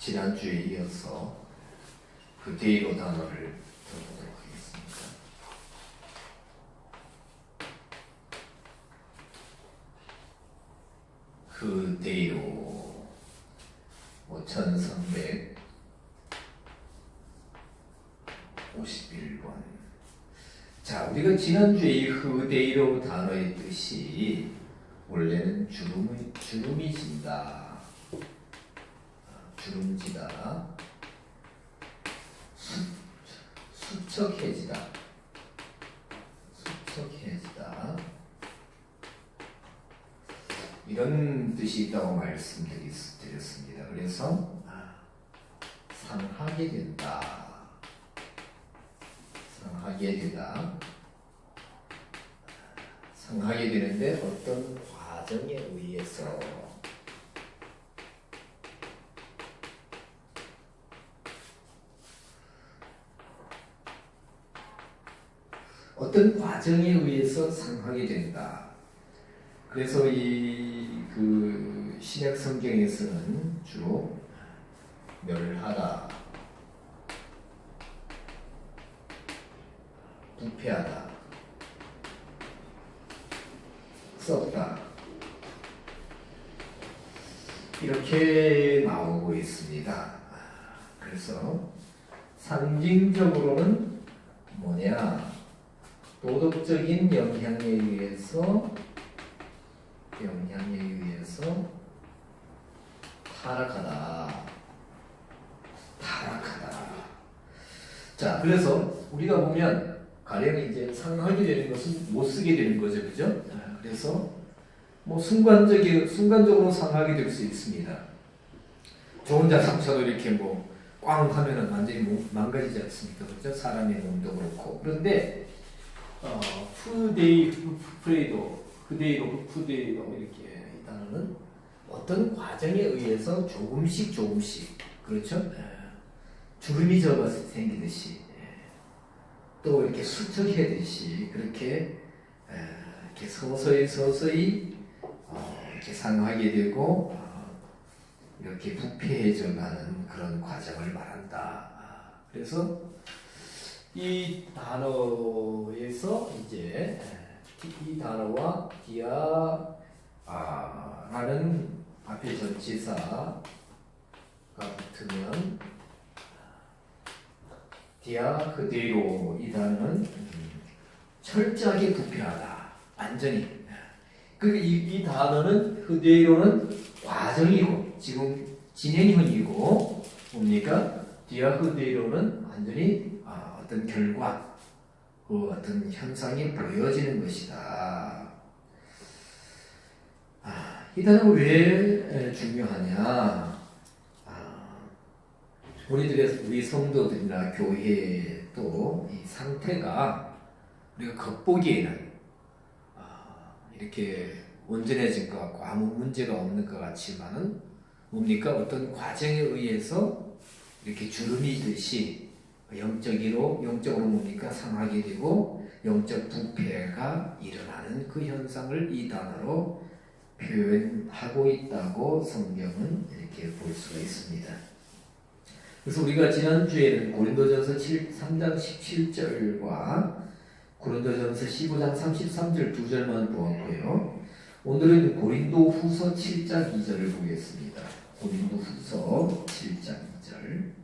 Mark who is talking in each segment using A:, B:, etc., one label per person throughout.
A: 지난주에 이어서 그대로 단어를 들어보도록 하겠습니다. 그대로 5351번. 자, 우리가 지난주에 이 그대로 단어의 뜻이 원래는 주름이 진다, 주름지다, 수척해지다, 이런 뜻이 있다고 말씀드렸습니다. 그래서 상하게 된다, 상하게 되는데 어떤 과정에 의해서 상하게 된다. 그래서 그 신약 성경에서는 주로 멸하다, 부패하다, 썩다, 이렇게 나오고 있습니다. 그래서 상징적으로는 뭐냐? 도덕적인 영향에 의해서 타락하다. 자, 그래서 우리가 보면 가령 이제 상하게 되는 것은 못 쓰게 되는 거죠, 그죠? 그래서 뭐 순간적으로 상하게 될 수 있습니다. 저 혼자 상처도 이렇게 뭐 꽝 하면은 완전히 망가지지 않습니까, 그죠? 사람의 몸도 그렇고. 그런데 그대로 이렇게 이 단어는 어떤 과정에 의해서 조금씩 그렇죠? 주름이 져서 생기듯이 또 이렇게 수척해듯이 그렇게 이렇게 서서히 이렇게 상하게 되고 이렇게 부패해져 가는 그런 과정을 말한다. 그래서 이 단어에서 이제 이 단어와 라는 앞에 전치사가 붙으면 그대로 이 단어는 철저하게 부패하다, 완전히. 그러니까 이 단어는 그대로는 과정이고 지금 진행형이고 뭡니까? 그대로는 완전히 어떤 결과, 그 어떤 현상이 보여지는 것이다. 이 단어가 왜 중요하냐? 우리 성도들이나 교회 또 이 상태가 우리가 겉보기에는 이렇게 온전해진 것 같고 아무 문제가 없는 것 같지만은 뭡니까? 어떤 과정에 의해서 이렇게 주름이듯이 영적으로 뭡니까? 상하게 되고 영적 부패가 일어나는 그 현상을 이 단어로 표현하고 있다고 성경은 이렇게 볼 수가 있습니다. 그래서 우리가 지난주에는 고린도전서 3장 17절과 고린도전서 15장 33절 2절만 보았고요. 오늘은 고린도후서 7장 2절을 보겠습니다. 고린도후서 7장 2절.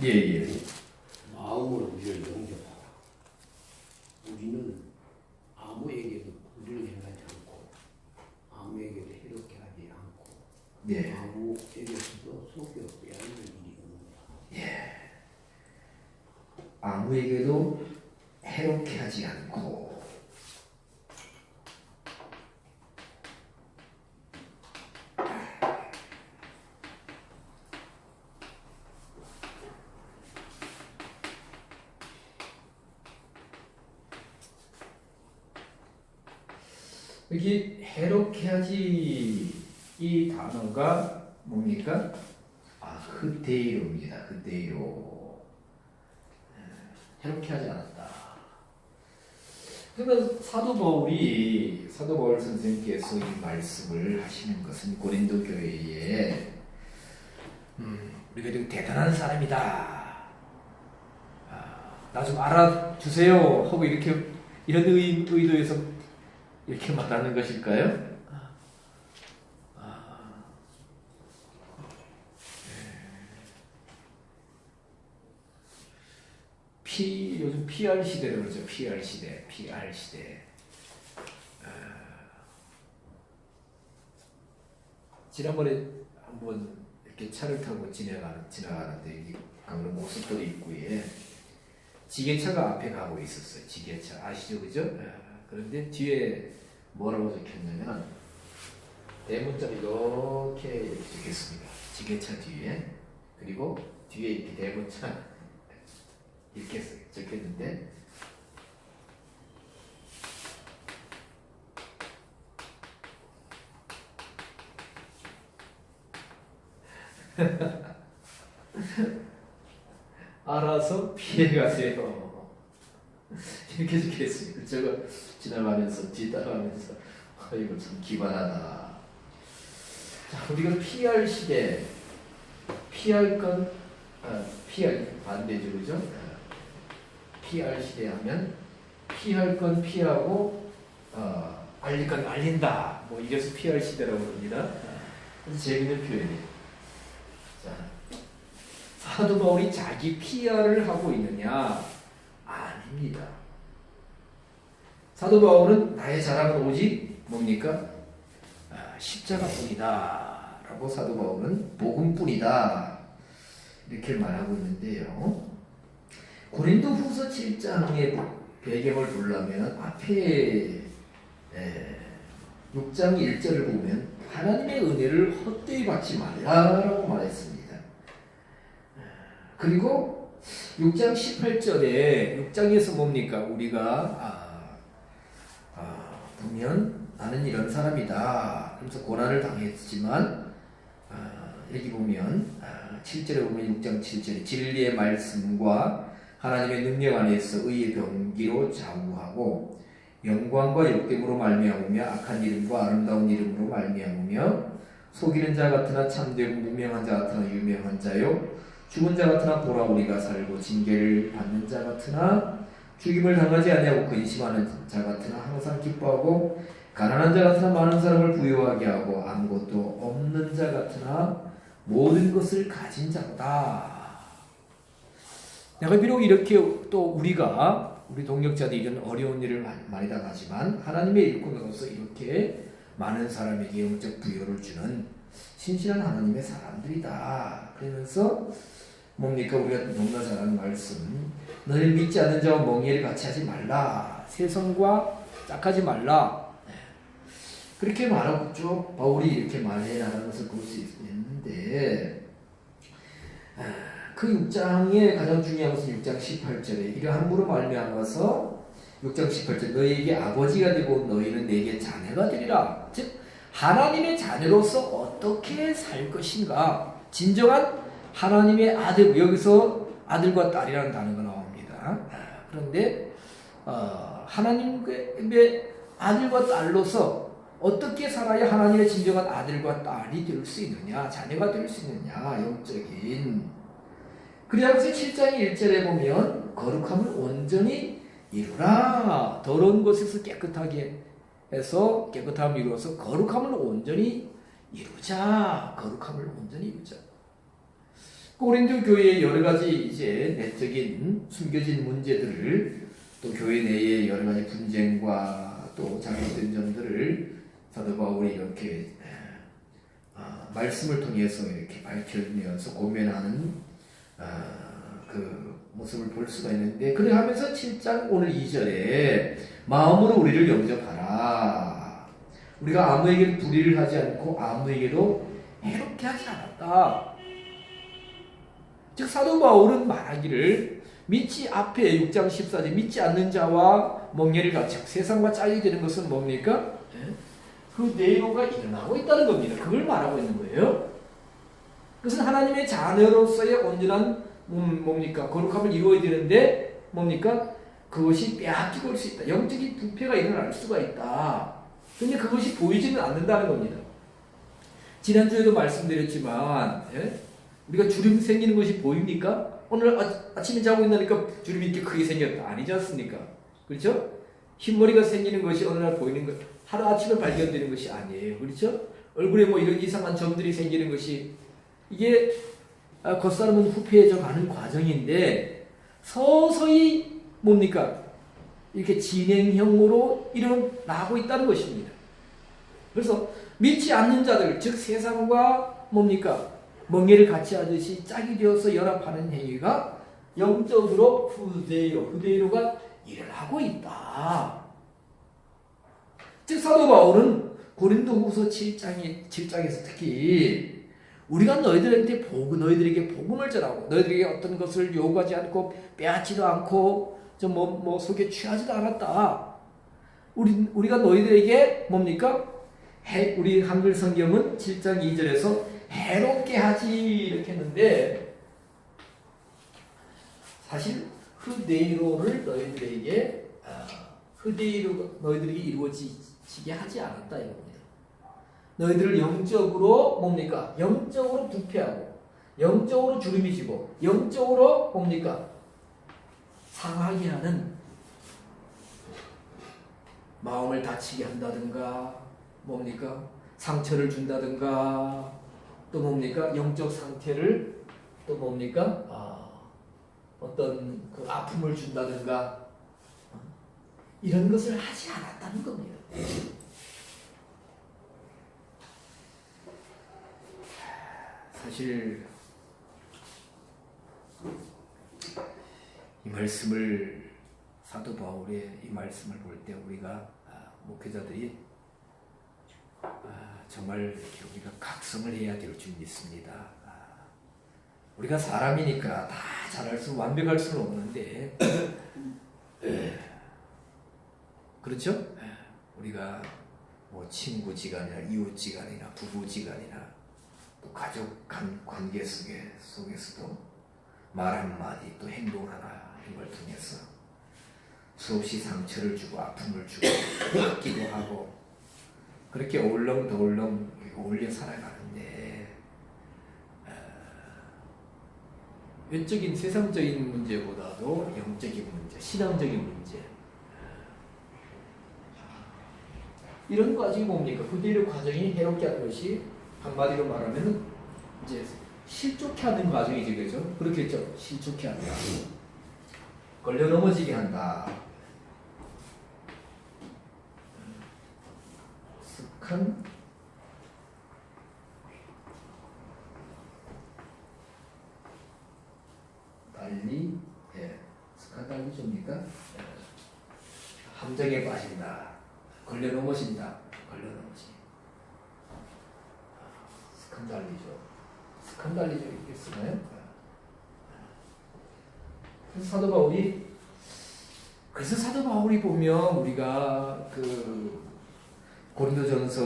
A: 예.
B: 마음으로 우리를 용서하라. 우리는 아무에게도 불의를 행하지 않고 아무에게도 해롭게 하지 않고 아무에게도 속여 빼앗는 일이 없느니라.
A: 아무에게도 해롭게 하지 않고 여기 해롭게 하지 이 단어가 뭡니까? 흐데이로입니다. 흐데이로. 해롭게 하지 않았다. 그러면 사도 바울 선생님께서 이 말씀을 하시는 것은 고린도 교회에 우리가 되게 대단한 사람이다. 나 좀 알아주세요. 하고 이런 의도에서 이렇게 말하는 것일까요? 요즘 PR 시대라고 그러죠. PR 시대. 지난번에 한번 이렇게 차를 타고 지나가는데 강릉 고속도로 입구에 지게차가 앞에 가고 있었어요. 지게차 아시죠, 그죠? 그런데 뒤에 뭐라고 적혔냐면 대문자로 이렇게 적혔습니다. 지게차 뒤에. 그리고 뒤에 이렇게 대문자 이렇게 적혔는데 알아서 피해가세요. 이렇게 적혀있습니다. 제가 지나가면서 뒤따라가면서 이거 참 기발하다. 자, 우리가 피할 시대, 피할 건 피할 반대죠, 그죠? 피할 시대 하면 피할 건 피하고 알릴 건 알린다. 뭐 이래서 피할 시대라고 합니다. 그래서 재밌는 표현이에요. 자, 사도 바울이 자기 PR을 하고 있느냐? 아닙니다. 사도 바울은 나의 자랑은 오직 뭡니까? 십자가뿐이다 라고 사도 바울은 복음뿐이다 이렇게 말하고 있는데요. 고린도 후서 7장의 배경을 보려면 앞에 6장 1절을 보면 하나님의 은혜를 헛되이 받지 말라라고 말했습니다. 그리고 6장 18절에 6장에서 뭡니까? 우리가 보면 나는 이런 사람이다. 그래서 고난을 당했지만 여기 보면 7절에 보면 6장 7절에 진리의 말씀과 하나님의 능력 안에서 의의 병기로 좌우하고 영광과 욕됨으로 말미암으며 악한 이름과 아름다운 이름으로 말미암으며 속이는 자 같으나 참되고 무명한 자 같으나 유명한 자요 죽은 자 같으나 보라 우리가 살고 징계를 받는 자 같으나 죽임을 당하지 아니하고 근심하는 자 같으나 항상 기뻐하고 가난한 자 같으나 많은 사람을 부유하게 하고 아무것도 없는 자 같으나 모든 것을 가진 자다. 내가 비록 이렇게 또 우리 동력자들이 이런 어려운 일을 많이 당하지만 하나님의 일꾼으로서 이렇게 많은 사람에게 영적 부여를 주는 신실한 하나님의 사람들이다. 그러면서 뭡니까? 우리가 너무나 잘 아는 말씀. 너를 믿지 않는 자와 멍에를 같이 하지 말라. 세상과 짝하지 말라. 그렇게 말하고 쭉 바울이 이렇게 말해 나가는 것을 볼 수 있는데 그 6장의 가장 중요한 것은 6장 18절에 이를 함부로 말미암아서 6장 18절 너희에게 아버지가 되고 너희는 내게 자녀가 되리라. 즉 하나님의 자녀로서 어떻게 살 것인가. 진정한 하나님의 아들, 여기서 아들과 딸이라는 단어가 나옵니다. 그런데 하나님의 아들과 딸로서 어떻게 살아야 하나님의 진정한 아들과 딸이 될 수 있느냐, 자녀가 될 수 있느냐, 영적인. 그래서 7장 1절에 보면 거룩함을 온전히 이루라. 더러운 것에서 깨끗하게 해서 깨끗함을 이루어서 거룩함을 온전히 이루자. 거룩함을 온전히 이루자. 고린도 교회의 여러 가지 이제 내적인 숨겨진 문제들을 또 교회 내의 여러 가지 분쟁과 또 잘못된 점들을 사도 바울이 이렇게 말씀을 통해서 이렇게 밝혀내면서 고면하는 그 모습을 볼 수가 있는데 그래 하면서 7장 오늘 2절에 마음으로 우리를 영접하라. 우리가 아무에게도 불의를 하지 않고 아무에게도 해롭게 하지 않았다. 즉 사도 바울은 말하기를 앞에 6장 14절 믿지 않는 자와 멍에를 같이 세상과 짝이 되는 것은 뭡니까? 후데이로가 일어나고 있다는 겁니다. 그걸 말하고 있는 거예요. 그것은 하나님의 자녀로서의 온전한 뭡니까? 거룩함을 이루어야 되는데 뭡니까? 그것이 빼앗기고 올 수 있다. 영적인 부패가 일어날 수가 있다. 근데 그것이 보이지는 않는다는 겁니다. 지난주에도 말씀드렸지만 우리가 주름 생기는 것이 보입니까? 오늘 아침에 자고 있으니까 주름이 이렇게 크게 생겼다. 아니지 않습니까? 그렇죠? 흰머리가 생기는 것이 어느 날 보이는 것, 하루아침에 발견되는 것이 아니에요. 그렇죠? 얼굴에 뭐 이런 이상한 점들이 생기는 것이 이게 겉사람은 후패해져 가는 과정인데 서서히 뭡니까? 이렇게 진행형으로 일어나고 있다는 것입니다. 그래서 믿지 않는 자들, 즉 세상과 뭡니까? 멍에를 같이 하듯이 짝이 되어서 연합하는 행위가 영적으로 후데이로가 일어나고 있다. 즉 사도 바울은 고린도후서 7장에서 특히 우리가 너희들에게 복음을 전하고 너희들에게 어떤 것을 요구하지 않고 빼앗지도 않고 좀 속에 취하지도 않았다. 우리가 너희들에게 뭡니까? 우리 한글 성경은 7장 2절에서 해롭게 하지 이렇게 했는데 사실 후데이로를 너희들에게 너희들에게 이루어지게 하지 않았다 이겁니다. 너희들을 영적으로 뭡니까? 영적으로 부패하고 영적으로 주름이 지고 영적으로 뭡니까? 상하게 하는 마음을 다치게 한다든가 뭡니까? 상처를 준다든가 또 뭡니까? 영적 상태를 또 뭡니까? 어떤 그 아픔을 준다든가 이런 것을 하지 않았다는 겁니다. 사실 이 말씀을 사도 바울의 이 말씀을 볼 때 우리가 목회자들이 정말 우리가 각성을 해야 될 줄 믿습니다. 우리가 사람이니까 다 잘할 수 완벽할 수는 없는데 그렇죠? 우리가 뭐 친구지간이나 이웃지간이나 부부지간이나 또 가족 관계 속에서도 말 한마디 또 행동 하나 이런 걸 통해서 수없이 상처를 주고 아픔을 주고 받기도 하고 그렇게 어울렁 어울려 살아가는데 외적인 세상적인 문제보다도 영적인 문제, 신앙적인 문제 이런 과정이 뭡니까? 후데이로 과정이 해롭게 하는 것이 한마디로 말하면 이제 실족해 하는 과정이지 그죠? 그렇겠죠? 실족해 한다. 걸려 넘어지게 한다. 습한 달리 스칸달리죠입니까? 함정에 빠진다. 걸려 넘어진다. 스칸달리죠 이렇게 쓰나요? 그래서 사도 바울이 보면 우리가 그 고린도전서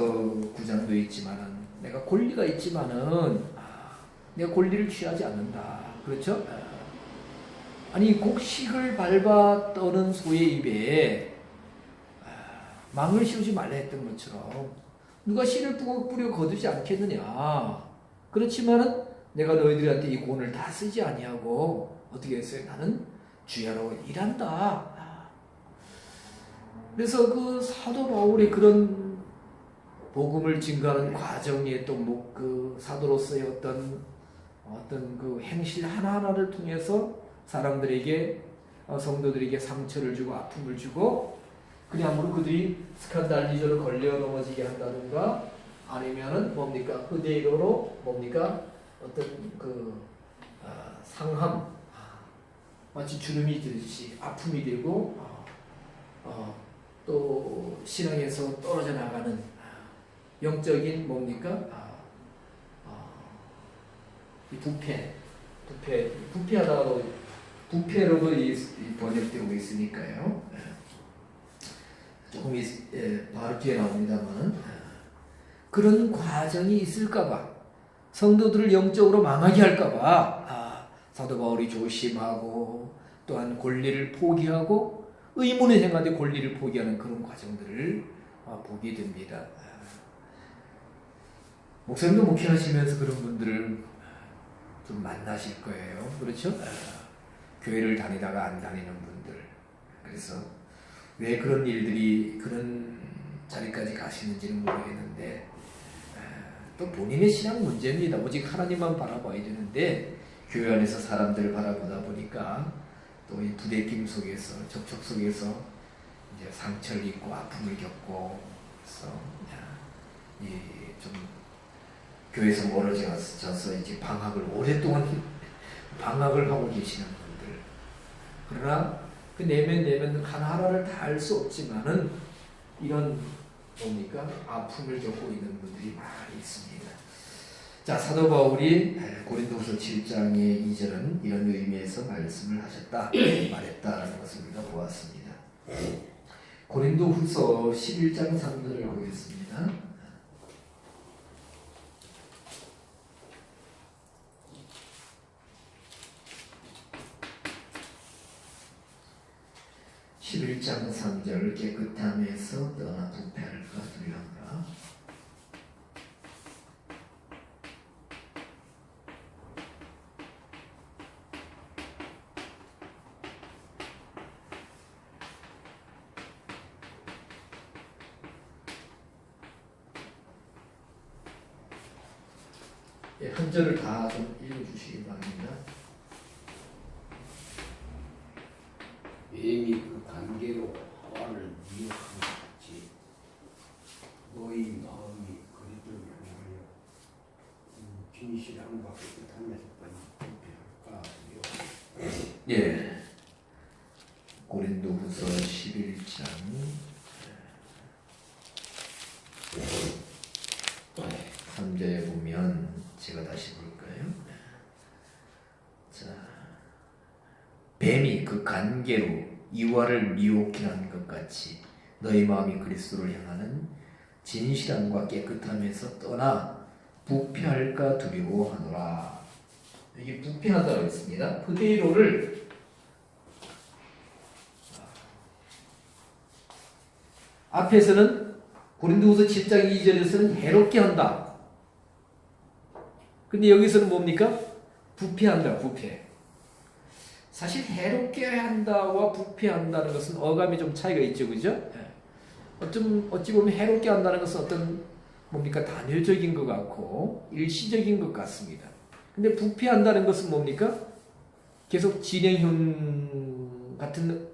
A: 9장도 있지만은 내가 권리가 있지만은 내가 권리를 취하지 않는다. 그렇죠? 아니 곡식을 밟아 떠는 소의 입에 망을 씌우지 말라 했던 것처럼 누가 씨를 뿌려 거두지 않겠느냐. 그렇지만은 내가 너희들한테 이 권을 다 쓰지 아니하고 어떻게 했어요? 나는 주야로 일한다. 그래서 그 사도 바울의 그런 복음을 증거하는 과정에 또 그 사도로서의 어떤 그 행실 하나하나를 통해서 사람들에게 성도들에게 상처를 주고 아픔을 주고 그야말로 그들이 스칸달리저로 걸려 넘어지게 한다든가 아니면은 뭡니까 후데이로로 뭡니까 어떤 그 상함 마치 주름이 되듯이 아픔이 되고 또 신앙에서 떨어져 나가는 영적인 뭡니까 이 부패하다가도 부패로도 번역되고 있으니까요. 조금 바로 뒤에 나옵니다만 그런 과정이 있을까봐, 성도들을 영적으로 망하게 할까봐 사도 바울이 조심하고 또한 권리를 포기하고 의문을 행하되 권리를 포기하는 그런 과정들을 보게 됩니다. 목사님도 목회하시면서 그런 분들을 좀 만나실 거예요. 그렇죠? 교회를 다니다가 안 다니는 분들. 그래서 왜 그런 일들이 그런 자리까지 가시는지는 모르겠는데 또 본인의 신앙 문제입니다. 오직 하나님만 바라봐야 되는데 교회 안에서 사람들을 바라보다 보니까 또 이 부대낌 속에서 접촉 속에서 이제 상처를 입고 아픔을 겪고 그래서 좀 교회에서 멀어져서 이제 방학을 오랫동안 방학을 하고 계시는 분들. 그러나 그 내면 하나하나를 다 알 수 없지만은 이런 뭡니까? 아픔을 겪고 있는 분들이 많이 있습니다. 자, 사도 바울이 고린도후서 7장의 2절은 이런 의미에서 말씀을 하셨다, 말했다라는 것을 우리가 보았습니다. 고린도후서 11장 3절을 보겠습니다. (11장 3절) 깨끗함에서 떠나 부패할까 두려운가. 한 절을 다 좀 읽어주시기 바랍니다.
B: 뱀이 그 관계로 하와를 미혹한 것 같이 너희 마음이 그리스도를 향하여 진실함과 깨끗함에서 떠나 부패할까.
A: 예, 고린도후서 11장 3절에 보면 제가 다시 볼까요? 자, 뱀이 그 관계로 이와를 미혹해 한 것 같이 너희 마음이 그리스도를 향하는 진실함과 깨끗함에서 떠나 부패할까 두려워하노라. 이게 부패하다고 했습니다. 그대로를 앞에서는 고린도후서 10장 2절에서는 해롭게 한다. 근데 여기서는 뭡니까? 부패한다, 부패. 사실 해롭게 한다와 부패한다는 것은 어감이 좀 차이가 있죠, 그죠? 어찌 보면 해롭게 한다는 것은 어떤 뭡니까? 단회적인 것 같고 일시적인 것 같습니다. 근데 부패한다는 것은 뭡니까? 계속 진행형 같은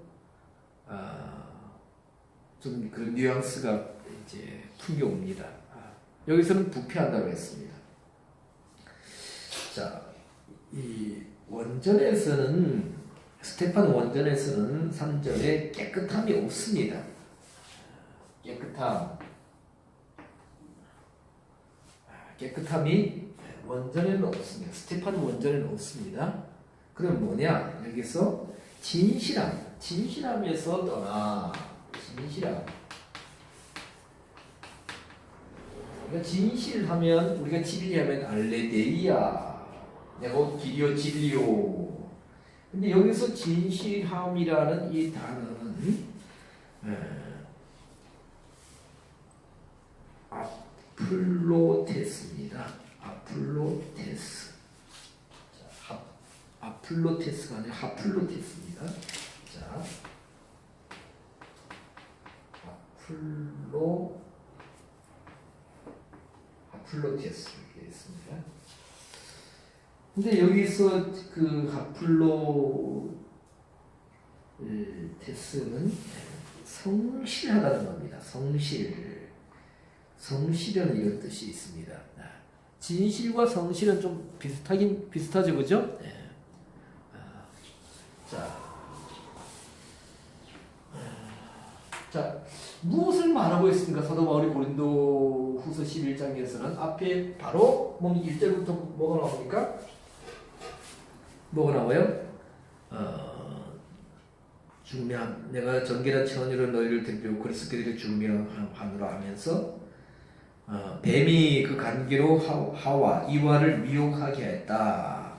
A: 좀 그런 뉘앙스가 이제 풍겨옵니다. 여기서는 부패한다고 했습니다. 자, 이 원전에서는 스테판 원전에서는 3절에 깨끗함이 없습니다. 깨끗함이 원전에는 없습니다. 스테판 원전에는 없습니다. 그럼 뭐냐? 여기서 진실함에서 떠나. 진실하면 우리가 진리하면 알레데이아. 내가 곧 길이요 진리요. 근데 여기서 진실함이라는 이 단어는 아플로테스입니다. 아플로테스. 자, 아플로테스가 아니라 하플로테스입니다. 자, 하플로테스 이렇게 있습니다. 근데 여기서 그 하플로테스는 성실하다는 겁니다. 성실은 이런 뜻이 있습니다. 진실과 성실은 좀 비슷하죠, 그죠? 네. 자, 무엇을 말하고 있습니까? 사도 바울이 고린도후서 11장에서는 앞에 바로 1절부터 뭐가 나옵니까? 뭐가 나와요? 내가 정결한 천으로 너희를 대표하고 그리스도께로 중명하노라 하면서 뱀이 그 간계로 하와 이와를 미혹하게 했다.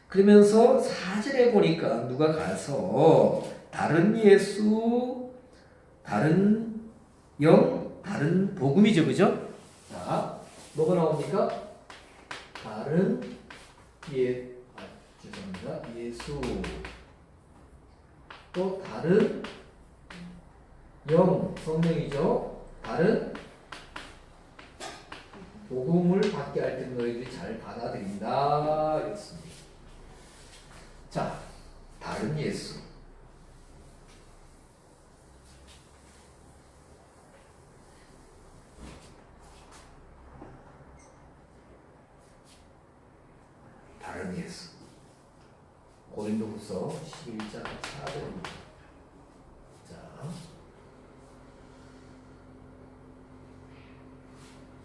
A: 그러면서 4절에 보니까 누가 가서 다른 예수, 다른 영, 다른 복음이죠, 그죠? 자, 뭐가 나옵니까? 다른 죄송합니다. 예수, 또 다른 영, 성령이죠. 다른 복음을 받게 할 때 너희들이 잘 받아들인다. 이렇습니다. 자, 다른 예수. 다른 예수. 고린도후서 11장 4절입니다. 자,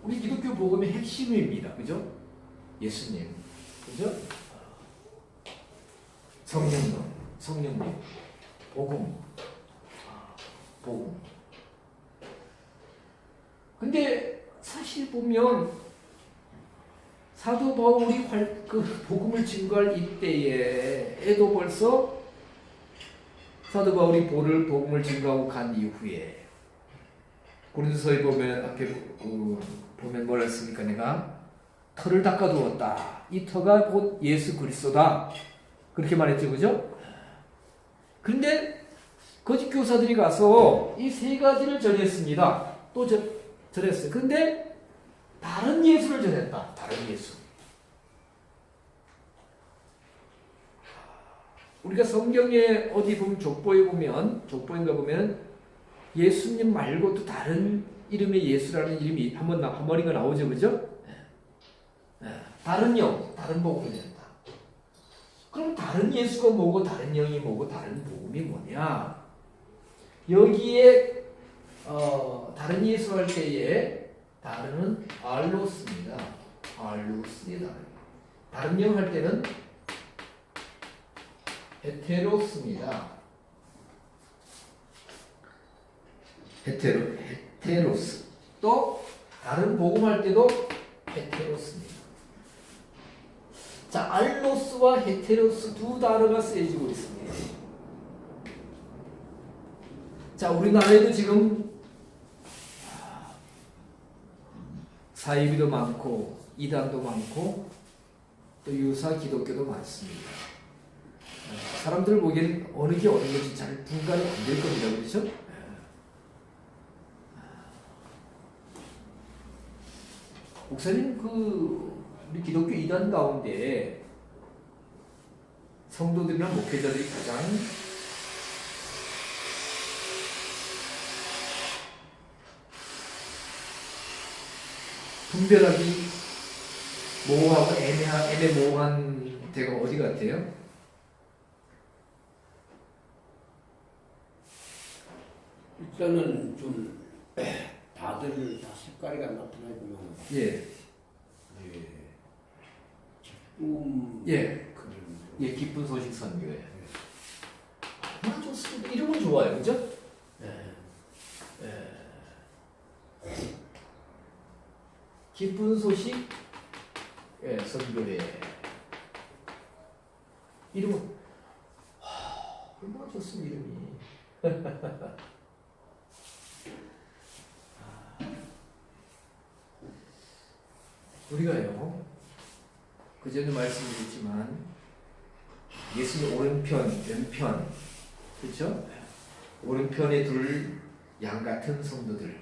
A: 우리 기독교 복음의 핵심입니다. 그죠? 예수님. 그죠? 성령님, 복음. 근데 사실 보면 사도 바울이 그 복음을 증거할 이때에도 벌써 사도 바울이 복음을 증거하고 간 이후에 고린도서에 보면 앞에 보면 뭐라 했습니까? 내가 터를 닦아두었다. 이 터가 곧 예수 그리스도다. 그렇게 말했죠, 그죠? 그런데 거짓 교사들이 가서 이 세 가지를 전했습니다. 또 전했어요. 근데 다른 예수를 전했다. 다른 예수. 우리가 성경에 어디 보면 족보인가 보면 예수님 말고도 다른 이름의 예수라는 이름이 한 번인가 나오죠, 그죠? 다른 영, 다른 복음이 된다. 그럼 다른 예수가 뭐고 다른 영이 뭐고 다른 복음이 뭐냐? 여기에 다른 예수 할 때에 다른은 알로스입니다. 알로스의 다른 영 할 때는 헤테로스입니다. 헤테로스. 또 다른 복음 할 때도 헤테로스입니다. 자, 알로스와 헤테로스 두 단어가 쓰여지고 있습니다. 자, 우리나라에도 지금 사이비도 많고 이단도 많고 또 유사 기독교도 많습니다. 사람들 보기엔 어느 게 어느 건지 잘 분간이 안 될 겁니다. 그렇죠? 목사님, 우리 기독교 이단 가운데 성도들이나 목회자들이 가장 분별하기 모호하고 애매모호한 데가 어디 같아요?
B: 일단은 좀 다들 다 색깔이가 나타나지만
A: 예.
B: 기쁨
A: 예.
B: 그런
A: 예, 기쁜 소식 선교회. 좋습니다. 이름은 좋아요, 그죠? 기쁜 소식 선교회. 이름은 얼마나 좋습니다, 이름이. 우리가요, 그전에 말씀드렸지만 예수님 오른편, 왼편, 그렇죠? 오른편에 둘 양 같은 성도들,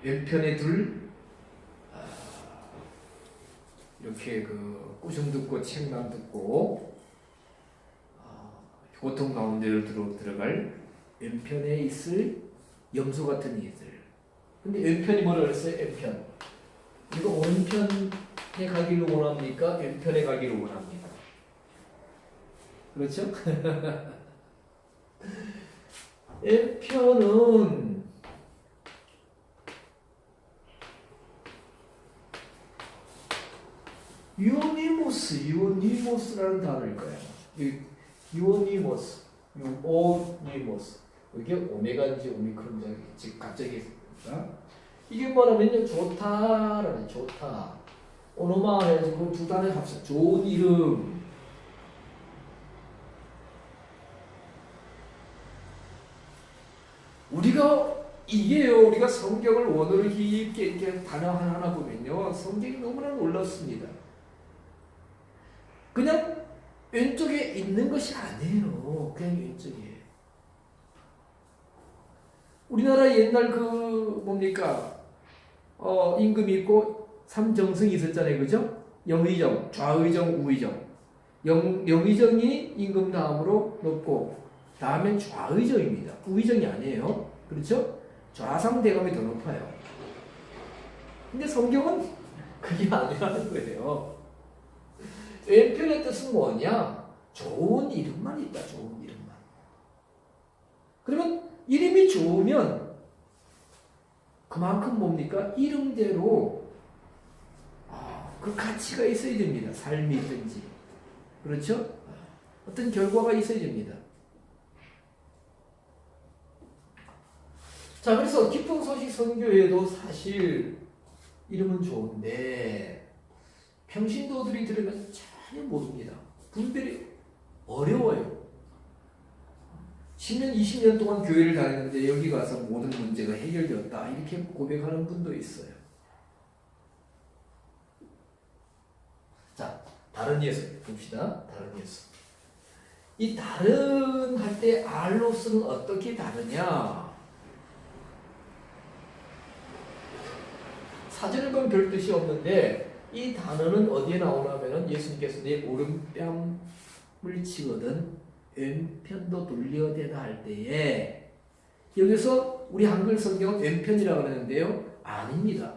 A: 왼편에 둘 이렇게 꾸중 듣고 책망 듣고 고통 가운데로 들어갈 왼편에 있을 염소 같은 이들. 근데 왼편이 뭐라 그랬어요? 왼편. 이거 오른편에 가기를 원합니까? 왼편에 가기를 원합니다. 그렇죠? 왼편은 유오니모스라는 단어일 거예요. 유오니모스. 이게 오메가인지 오미크론인지 갑자기 이게 뭐냐면요, 좋다라는 좋다. 오노마 해가지고 두 단의 합성, 좋은 이름. 우리가 성경을 원어로 깊게 이렇게 단어 하나하나 보면요, 성경이 너무나 놀랍습니다. 그냥 왼쪽에 있는 것이 아니에요. 그냥 왼쪽에. 우리나라 옛날 뭡니까? 임금이 있고 삼정승이 있었잖아요. 그죠? 영의정, 좌의정, 우의정. 영의정이 임금 다음으로 높고, 다음엔 좌의정입니다. 우의정이 아니에요. 그렇죠? 좌상대감이 더 높아요. 근데 성경은 그게 아니라는 거예요. 왼편의 뜻은 뭐냐? 좋은 이름만 있다. 좋은 이름만. 그러면 이름이 좋으면 그만큼 뭡니까? 이름대로 그 가치가 있어야 됩니다. 삶이 있든지. 그렇죠? 어떤 결과가 있어야 됩니다. 자, 그래서 기쁜 소식 선교회도 사실 이름은 좋은데 평신도들이 들으면 전혀 모릅니다. 분별이 어려워요. 10년, 20년 동안 교회를 다녔는데 여기 가서 모든 문제가 해결되었다. 이렇게 고백하는 분도 있어요. 자, 다른 예수 봅시다. 다른 예수. 이 다른 할 때 알로스는 어떻게 다르냐? 사전을 보면 별 뜻이 없는데 이 단어는 어디에 나오냐면은 예수님께서 내 오른뺨을 치거든 왼편도 돌려대다 할 때에 여기서 우리 한글 성경은 왼편이라고 하는데요. 아닙니다.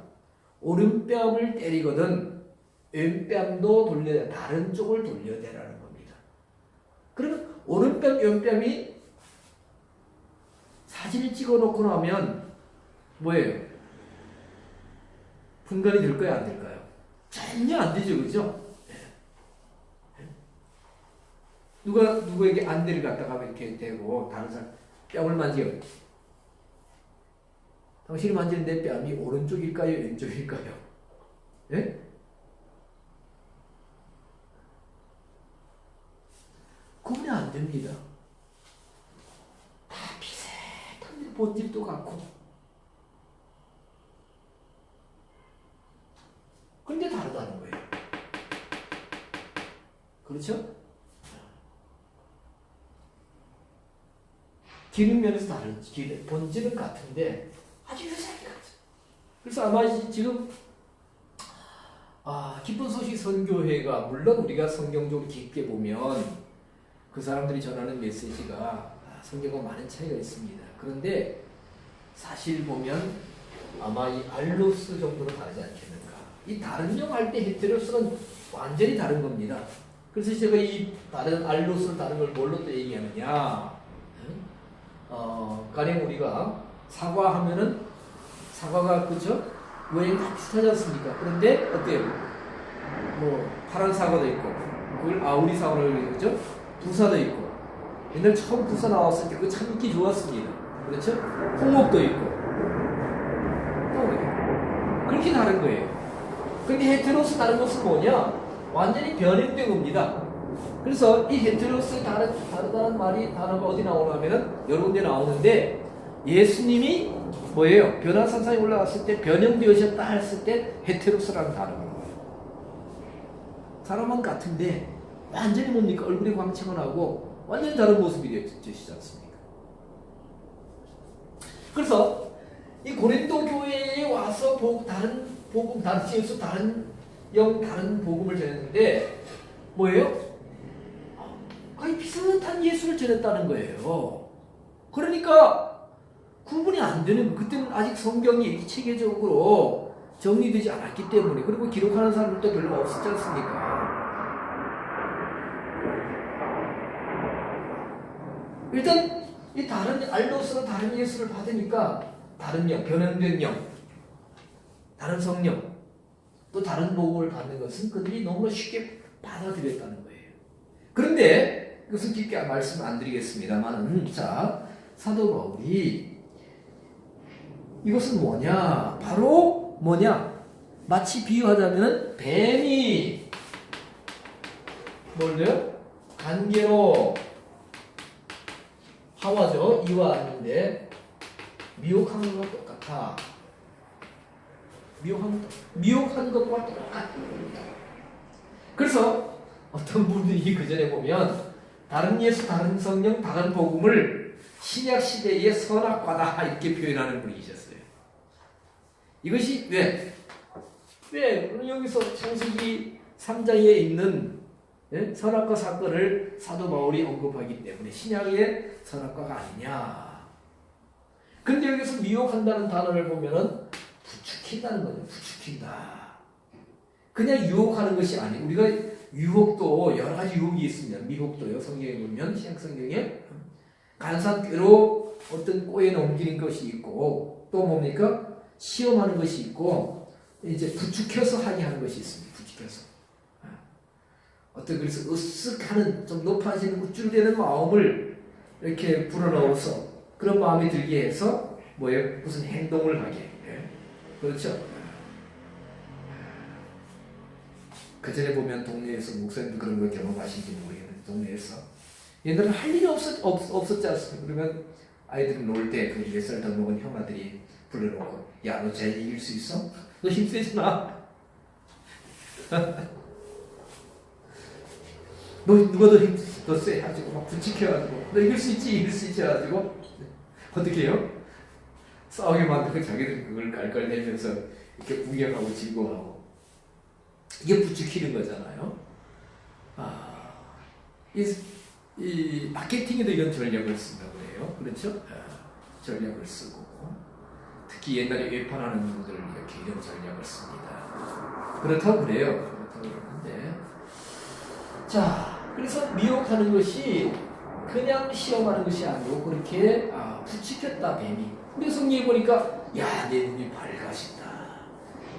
A: 오른뺨을 때리거든 왼뺨도 돌려대다. 다른 쪽을 돌려대라는 겁니다. 그러면 오른뺨, 왼뺨이 사진을 찍어놓고 나면 뭐예요? 분간이 될까요? 안 될까요? 전혀 안 되죠. 그죠? 누구에게 안대를 갖다가 이렇게 대고 다른 사람 뺨을 만지요. 당신이 만지는 내 뺨이 오른쪽일까요? 왼쪽일까요? 예? 구분이 안 됩니다. 다 비슷한 본질도 같고 근데 다르다는 거예요. 그렇죠? 기능 면에서 다르지. 본질은 같은데 아주 유사하게 같아요. 그래서 아마 지금 기쁜 소식 선교회가 물론 우리가 성경적으로 깊게 보면 그 사람들이 전하는 메시지가 성경과 많은 차이가 있습니다. 그런데 사실 보면 아마 이 알로스 정도로 다르지 않겠는가. 이 다른 영 할 때 헤테로스는 완전히 다른 겁니다. 그래서 제가 이 다른 알로스를 다른 걸 뭘로 또 얘기하느냐. 가령 우리가 사과하면은 사과가 그죠? 모양이 다 비슷하지 않습니까? 그런데 어때요? 뭐 파란 사과도 있고 그걸 아우리 사과를 그죠? 부사도 있고 옛날 처음 부사 나왔을 때 그거 참 인기 좋았습니다. 그렇죠? 홍옥도 있고 또 그렇게 다른 거예요. 근데 헤테로스 다른 것은 뭐냐? 완전히 변형된 겁니다. 그래서 이 헤테로스 다르다는 말이 단어가 어디 나오냐면은 여러 군데 나오는데 예수님이 뭐예요? 변화산상에 올라갔을 때 변형되어졌다 했을 때 헤테로스라는 단어가 나와요. 사람은 같은데 완전히 뭡니까? 얼굴에 광채가 나고 완전히 다른 모습이 되시지 않습니까? 그래서 이 고린도 교회에 와서 다른 복음, 다른 예수, 다른 복음을 전했는데 뭐예요? 거의 비슷한 예수를 전했다는 거예요. 그러니까 구분이 안 되는 거예요. 그때는 아직 성경이 이렇게 체계적으로 정리되지 않았기 때문에 그리고 기록하는 사람들도 별로 없었지 않습니까? 일단 이 다른 알로스로 다른 예수를 받으니까 다른 영, 변형된 영, 다른 성령, 또 다른 복음을 받는 것은 그들이 너무 쉽게 받아들였다는 거예요. 그런데 이것은 깊게 말씀 안 드리겠습니다만 자 사도 바울이 이것은 뭐냐? 바로 뭐냐? 마치 비유하자면 뱀이 뭘요? 간계로 하와죠. 이와 아닌데 미혹하는 것과 똑같아. 미혹한 것과 똑같아. 그래서 어떤 분들이 그 전에 보면 다른 예수, 다른 성령, 다른 복음을 신약 시대의 선악과다 이렇게 표현하는 분이 계셨어요. 이것이 왜? 여기서 창세기 3장에 있는 선악과 사건을 사도 바울이 언급하기 때문에 신약의 선악과가 아니냐. 근데 여기서 미혹한다는 단어를 보면은 부추긴다는 거죠. 부추긴다. 그냥 유혹하는 것이 아니고 우리가 유혹도 여러 가지 유혹이 있습니다. 미혹도요. 성경에 보면 신약 성경에 간사죄로 어떤 꼬에 넘기는 것이 있고 또 뭡니까? 시험하는 것이 있고 이제 부추겨서 하게 하는 것이 있습니다. 부추겨서. 어떤 그래서 으쓱하는 좀 높아지는 우쭐대는 마음을 이렇게 불어넣어서 그런 마음이 들게 해서 뭐예요? 무슨 행동을 하게. 그렇죠? 그 전에 보면 동네에서 목사님도 그런 걸 경험하신지 모르겠는데 동네에서 옛날에 할 일이 없었지 않습니까? 그러면 아이들이 놀 때 그 4살 더 먹은 형아들이 불러놓고 야, 너 쟤 이길 수 있어? 너 힘세잖아. 너 누가 더 세? 가지고 막 부치켜가지고 너 이길 수 있지 해가지고 어떻게 해요? 싸우게 만들고 자기들 그걸 깔깔대면서 이렇게 구경하고 즐거워하고 이게 부추기는 거잖아요. 이 마케팅에도 이런 전략을 쓴다고 해요. 그렇죠? 전략을 쓰고 특히 옛날에 외판하는 분들 이렇게 이런 전략을 씁니다. 그렇다고 그래요. 그렇다고 그러는데 자, 그래서 미혹하는 것이 그냥 시험하는 것이 아니고 그렇게 부추겼다 뱀이. 우리 성경에 보니까 야, 내 눈이 밝아진다.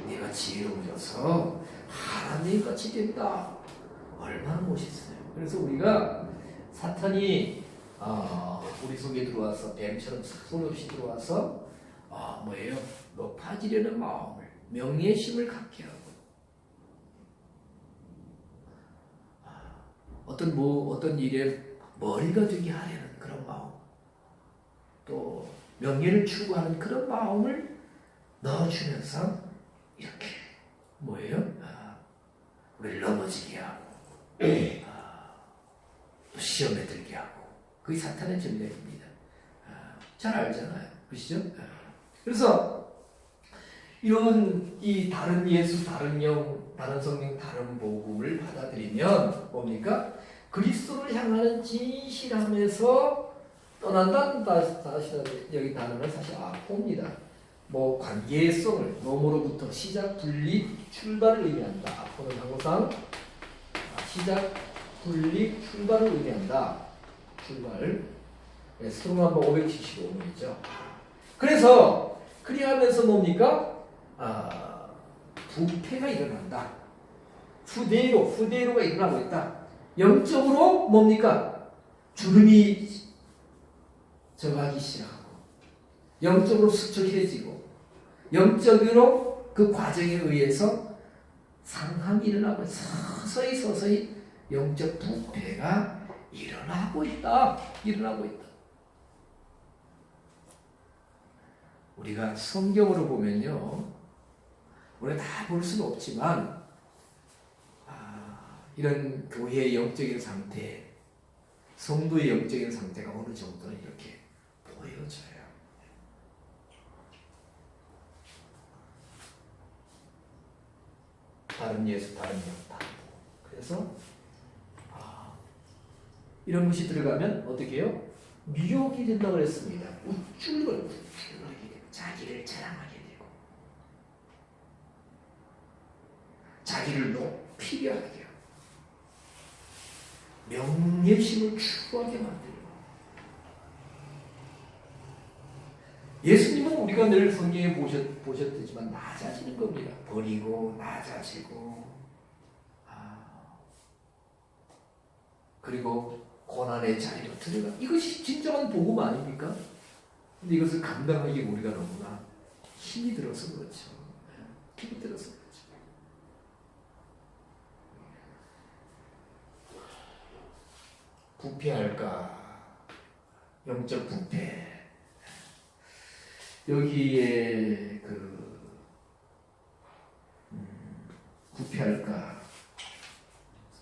A: 내가 지혜로워져서 하나님 같이 된다. 얼마나 멋있어요. 그래서 우리가 사탄이 우리 속에 들어와서 뱀처럼 소리 없이 들어와서 뭐예요? 높아지려는 마음을 명예심을 갖게 하고 어떤 일에 머리가 되게 하려는 그런 마음 또 명예를 추구하는 그런 마음을 넣어주면서 이렇게 뭐예요? 우리를 넘어지게 하고 또 시험에 들게 하고 그게 사탄의 전략입니다. 잘 알잖아요. 그렇죠? 그래서 이런 이 다른 예수, 다른 영, 다른 성령, 다른 복음을 받아들이면 뭡니까? 그리스도를 향하는 진실함에서 떠난다는 다시 여기 단어는 사실 아포입니다. 뭐 관계성을 몸으로부터 시작, 분립, 출발을 의미한다. 아포는 항상 시작, 분립, 출발을 의미한다. 출발. 스트롱 넘버 575문이죠. 그래서 그리하면서 뭡니까? 부패가 일어난다. 후대로가 일어나고 있다. 영적으로 뭡니까? 주름이 져가기 시작하고 영적으로 수척해지고 영적으로 그 과정에 의해서 상함이 일어나고 서서히 영적 부패가 일어나고 있다. 우리가 성경으로 보면요. 우리가 다 볼 수는 없지만 이런 교회의 영적인 상태, 성도의 영적인 상태가 어느 정도는 이렇게 보여져요. 다른 예수, 다른 영, 다른 복. 그래서 이런 것이 들어가면 어떻게 해요? 미혹이 된다고 했습니다. 우쭐거리게 되고 자기를 자랑하게 되고 자기를 높이게 하게 되고 명예심을 추구하게 만들고 예수님은 우리가 늘 성경에 보셨지만 낮아지는 겁니다. 버리고 낮아지고 그리고 고난의 자리로 들어가. 이것이 진정한 복음 아닙니까? 근데 이것을 감당하기 우리가 너무나 힘이 들어서 그렇죠. 힘이 들어서 그렇죠. 부패할까? 영적 부패. 여기에 부패할까?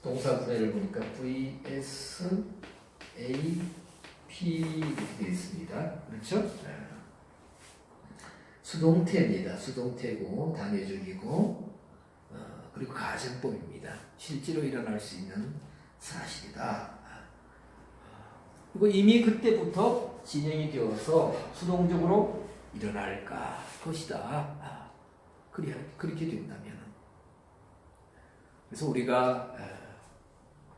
A: 동사 분해를 보니까 vs a p 이렇게 되어 있습니다. 그렇죠? 수동태입니다. 수동태고 단회적이고 그리고 가정법입니다. 실제로 일어날 수 있는 사실이다. 그리고 이미 그때부터 진행이 되어서 수동적으로 일어날 것이다. 그렇게 된다면. 그래서 우리가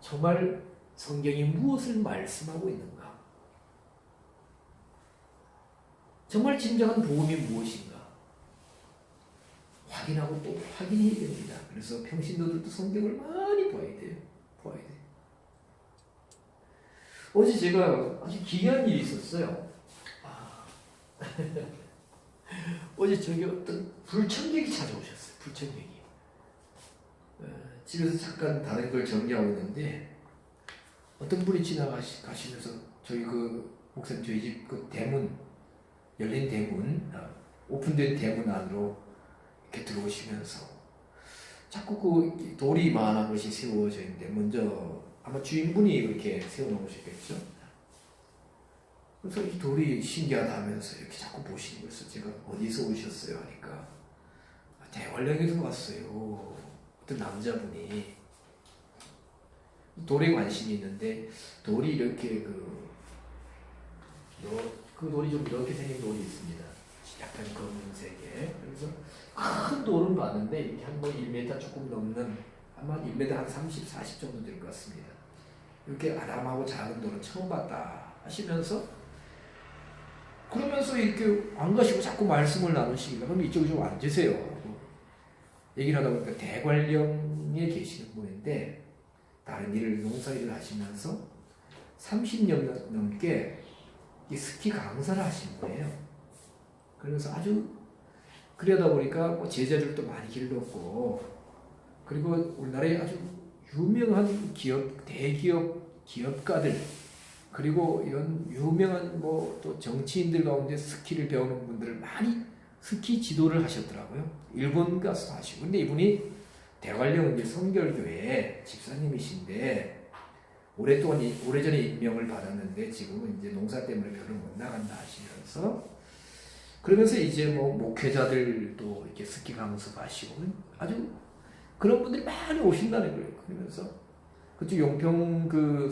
A: 정말 성경이 무엇을 말씀하고 있는가? 정말 진정한 복음이 무엇인가? 확인하고 또 확인해야 됩니다. 그래서 평신도들도 성경을 많이 봐야 돼요. 어제 제가 아주 기이한 일이 있었어요. 어제 저기 어떤 불청객이 찾아오셨어요. 불청객이. 집에서 잠깐 다른 걸 정리하고 있는데 어떤 분이 지나가시면서 저희 목사님 저희 집 대문 열린 대문 오픈된 대문 안으로 이렇게 들어오시면서 자꾸 돌이 많은 것이 세워져 있는데 먼저 아마 주인분이 그렇게 세워놓으셨겠죠. 그래서 이 돌이 신기하다 하면서 이렇게 자꾸 보시는 거였어요. 제가 어디서 오셨어요? 하니까 대관령에서 왔어요. 어떤 남자분이 돌에 관심이 있는데 돌이 이렇게 그 돌이 좀 이렇게 생긴 돌이 있습니다. 약간 검은색에. 그래서 큰 돌은 봤는데 이렇게 한 1m 조금 넘는 아마 1m 한 30, 40 정도 될 것 같습니다. 이렇게 아담하고 작은 돌은 처음 봤다 하시면서 그러면서 이렇게 안 가시고 자꾸 말씀을 나누시니까 그럼 이쪽에 좀 앉으세요 하고 얘기를 하다 보니까 대관령에 계시는 분인데 다른 일을 농사일을 하시면서 30년 넘게 이 스키 강사를 하신 거예요. 그러면서 아주 그러다 보니까 뭐 제자들도 많이 길렀고 그리고 우리나라에 아주 유명한 기업가들 그리고 이런 유명한 뭐 또 정치인들 가운데 스키를 배우는 분들을 많이 스키 지도를 하셨더라고요. 일본 가서 하시고. 근데 이분이 대관령 성결교회 집사님이신데 오래전에 임명을 받았는데 지금은 이제 농사 때문에 별로 못 나간다 하시면서 그러면서 이제 뭐 목회자들도 이렇게 스키 강습하시고 아주 그런 분들이 많이 오신다는 거예요. 그러면서 그쪽 용평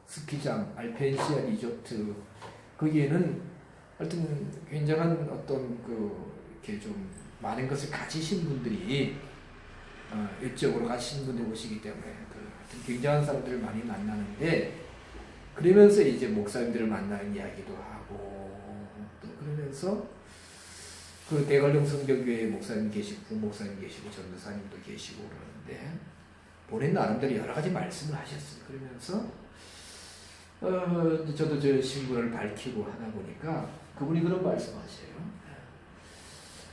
A: 스키장 알펜시아 리조트 거기에는 하여튼 굉장한 어떤 이렇게 좀 많은 것을 가지신 분들이 일적으로 가시는 분들이 오시기 때문에 하여튼 굉장한 사람들을 많이 만나는데 그러면서 이제 목사님들을 만나는 이야기도 하고 또 그러면서 대관령 성결교회 목사님 계시고 부목사님 계시고 전도사님도 계시고 그러는데 본인 나름대로 여러 가지 말씀을 하셨어요. 그러면서 저도 저 신분을 밝히고 하다 보니까 그분이 그런 말씀하세요.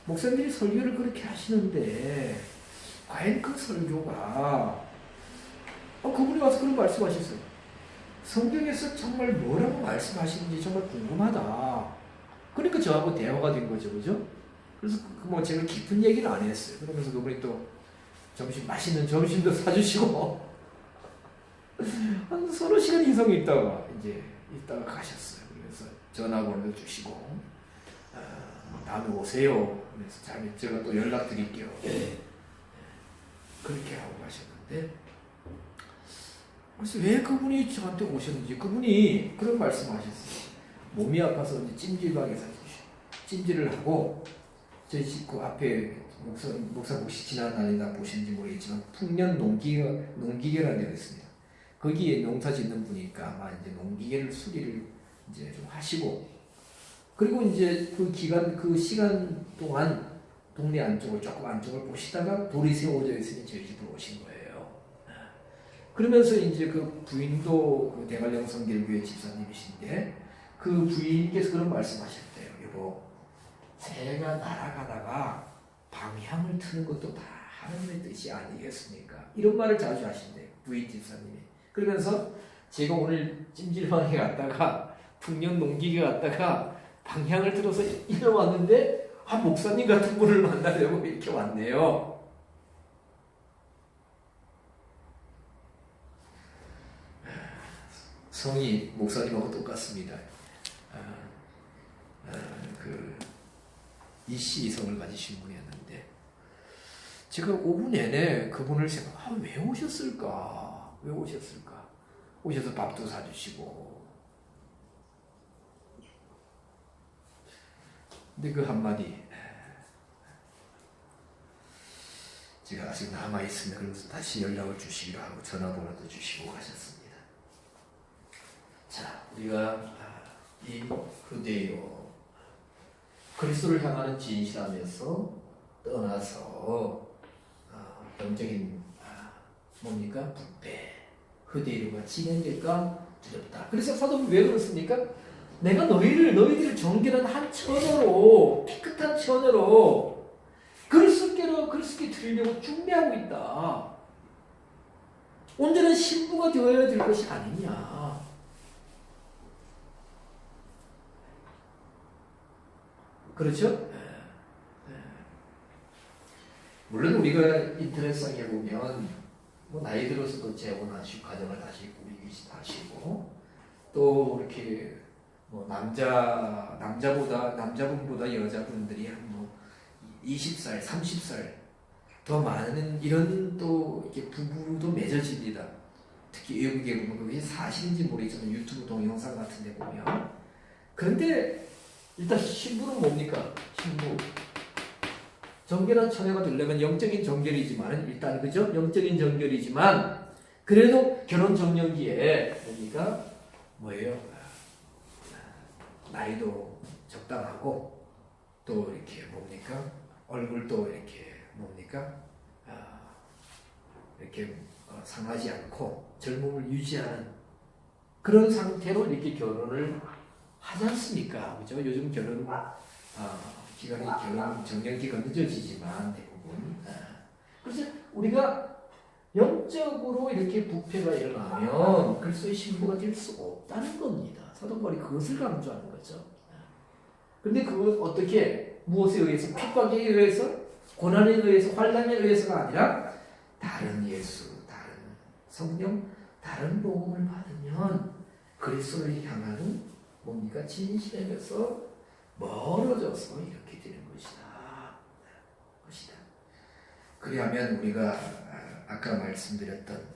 A: 목사님들이 설교를 그렇게 하시는데 과연 그 설교가 그분이 와서 그런 말씀하셨어요. 성경에서 정말 뭐라고 말씀하시는지 정말 궁금하다. 그러니까 저하고 대화가 된 거죠, 그죠? 그래서 뭐 제가 깊은 얘기는 안 했어요. 그러면서 그분이 또 맛있는 점심도 사주시고 한 서너 시간 이상 있다가 가셨어요. 그래서 전화번호도 주시고 다음에 오세요. 그래서 제가 또 연락드릴게요. 그렇게 하고 가셨는데 그래서 왜 그분이 저한테 오셨는지 그분이 그런 말씀하셨어요. 몸이 아파서 이제 찜질방에서 찜질을 하고 저희 집 그 앞에 목사 혹시 지난 날이나 보시는지 모르겠지만 풍년 농기계라는 데가 있습니다. 거기에 농사 짓는 분이니까 아마 이제 농기계를 수리를 이제 좀 하시고 그리고 이제 그 시간 동안 동네 안쪽을 조금 안쪽을 보시다가 돌이 세워져 있으니 저희 집으로 오신 거예요. 그러면서 이제 그 부인도 대관령 성결교회 집사님이신데 그 부인께서 그런 말씀하셨대요. 여보, 새가 날아가다가 방향을 트는 것도 다 하나님의 뜻이 아니겠습니까? 이런 말을 자주 하신대요. 부인 집사님이. 그러면서 제가 오늘 찜질방에 갔다가 풍년 농기계 갔다가 방향을 틀어서 일로 왔는데 목사님 같은 분을 만나려고 이렇게 왔네요. 성이 목사님하고 똑같습니다. 이씨 성을 가지신 분이었는데 제가 5분 내내 그분을 왜 오셨을까? 왜 오셨을까? 오셔서 밥도 사주시고 근데 그 한마디 제가 아직 남아있으면 그러면서 다시 연락을 주시기로 하고 전화번호도 주시고 가셨습니다. 자, 우리가 이 후대요 그리스도를 향하는 진실하면서 떠나서 영적인 뭡니까? 부패, 후대요가 진행될까 두렵다. 그래서 사도는 왜 그렇습니까? 내가 너희들을 정결한 한 천으로 깨끗한 천으로 그리스도께 드리려고 준비하고 있다. 온전한 신부가 되어야 될 것이 아니냐. 그렇죠? 물론 우리가 인터넷상에 보면 나이 들어서도 재혼하시고 가정을 다시 꾸리시고 또 이렇게 남자분보다 여자분들이 한 20살, 30살 더 많은 이런 또 이렇게 부부도 맺어집니다. 특히 외국에 보면 그게 사실인지 모르겠지만 유튜브 동영상 같은 데 보면. 그런데 일단 신부는 뭡니까? 신부. 정결한 처녀가 되려면 영적인 정결이지만 일단 그죠? 영적인 정결이지만 그래도 결혼 정년기에 뭡니까? 뭐예요? 나이도 적당하고 또 이렇게 뭡니까? 얼굴도 이렇게 뭡니까? 이렇게 상하지 않고 젊음을 유지하는 그런 상태로 이렇게 결혼을 하지 않습니까? 그죠? 요즘 결혼 결혼 정년기가 늦어지지만 대부분. 그래서 우리가 영적으로 이렇게 부패가 일어나면 그리스도의 신부가 될 수 없다는 겁니다. 사도 바울이 그것을 강조하는 거죠. 그런데 그건 어떻게 무엇에 의해서 핍박에 의해서 고난에 의해서 환난에 의해서가 아니라 다른 예수, 다른 성령, 다른 복음을 받으면 그리스도를 향하는 뭡니까? 진실에서 멀어져서 이렇게 되는 것이다. 그리하면 우리가 아까 말씀드렸던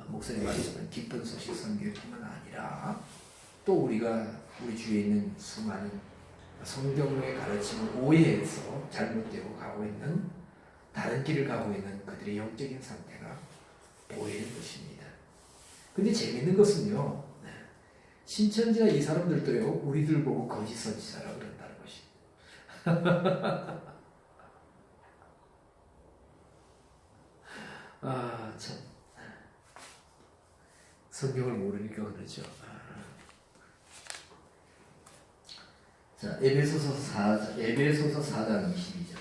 A: 목사님 말씀은 기쁜 소식 선교뿐만 아니라 또 우리가 우리 주위에 있는 수많은 성경의 가르침을 오해해서 잘못되고 가고 있는 다른 길을 가고 있는 그들의 영적인 상태가 보이는 것입니다. 근데 재밌는 것은요. 신천지가 이 사람들도요. 우리들 보고 거짓 선지자라고 그런다는 것입니다. 참. 성경을 모르니까 그러죠. 자, 에베소서 4장 22절.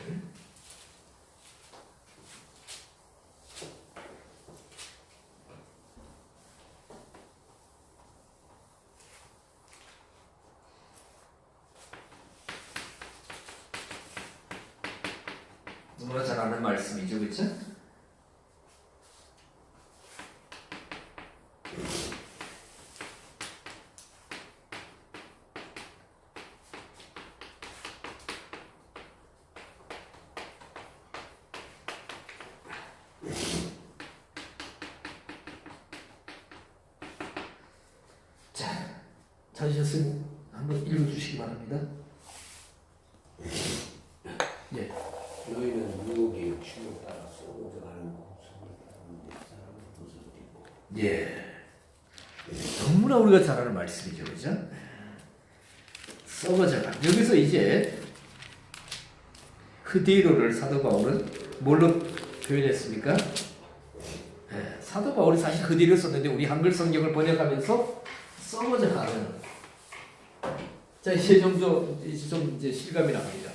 A: 누구나 잘 아는 말씀이죠, 그렇죠? 자, 찾으셨으면 한번 읽어주시기 바랍니다. 예.
B: 너희는 유혹의 춤을 따라서 오져가는 공성을 따르는 사람을 벗어버리고.
A: 예. 너무나 우리가 잘 아는 말씀이죠, 그죠? 썩어져가. 여기서 이제 흐디로를 사도 바울은 뭘로 표현했습니까? 예, 사도 바울이 사실 흐디를 썼는데 우리 한글 성경을 번역하면서 썩어져가는. 자, 이제 좀 이제 실감이 납니다.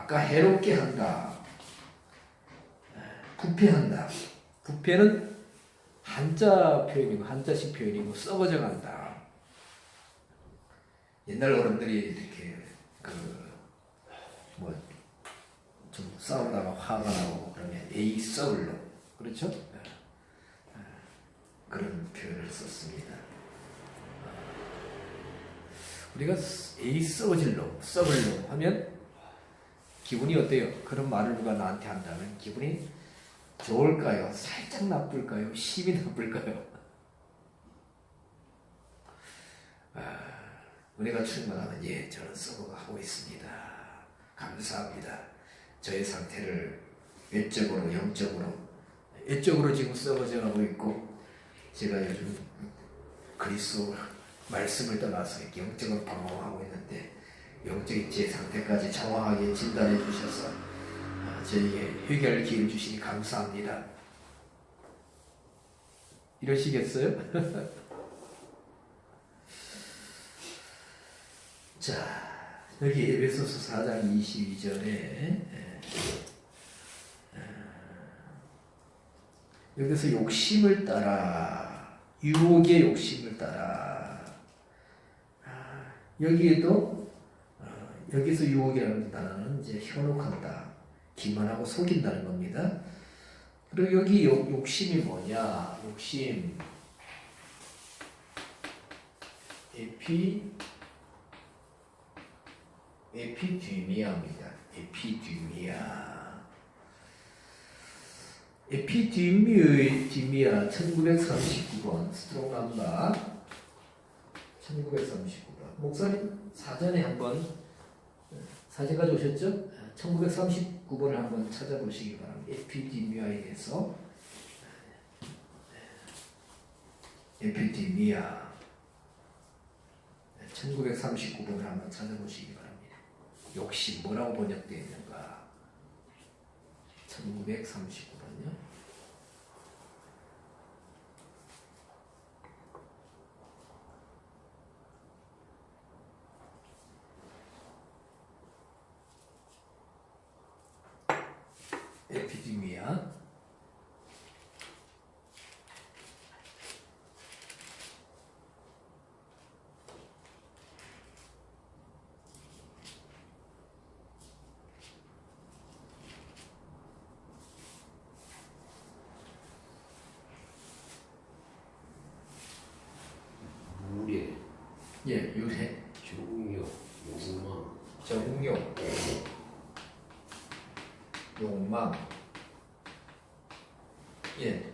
A: 아까 해롭게 한다. 부패한다. 부패는 한자 표현이고 한자식 표현이고 썩어져 간다. 옛날 어른들이 이렇게 좀 싸우다가 화가 나고 그러면 에이 썩을 놈, 그렇죠? 그런 표현을 썼습니다. 우리가 에이 썩어질 놈, 썩을 놈 하면 기분이 어때요? 그런 말을 누가 나한테 한다면 기분이 좋을까요? 살짝 나쁠까요? 심히 나쁠까요? 은혜가 충만하면 예, 저는 썩어가고 있습니다. 감사합니다. 저의 상태를 외적으로, 영적으로 지금 썩어져 가고 있고, 제가 요즘 그리스도 말씀을 떠나서 영적으로 방황하고 있는데, 영적인 제 상태까지 정확하게 진단해 주셔서 저에게 해결 기회를 주시니 감사합니다. 이러시겠어요? 자, 여기 에베소서 4장 22절에 여기서 욕심을 따라, 유혹의 욕심을 따라, 여기서 유혹이라는 단어는 이제 현혹한다, 기만하고 속인다는 겁니다. 그리고 여기 욕심이 뭐냐? 욕심, 에피디미아입니다. 에피디미아 1939번 스트롱남바 1939번 목사님 사전에 한번 사진 가져오셨죠? 1939번을 한번 찾아보시기 바랍니다. 에피디미아에 대해서 에피디미아 1939번을 한번 찾아보시기 바랍니다. 욕심 뭐라고 번역되어 있는가? 1939번요. 에피디미아
B: 무례,
A: 예, 유해,
B: 정욕, 욕망,
A: 정욕, 욕망, 예,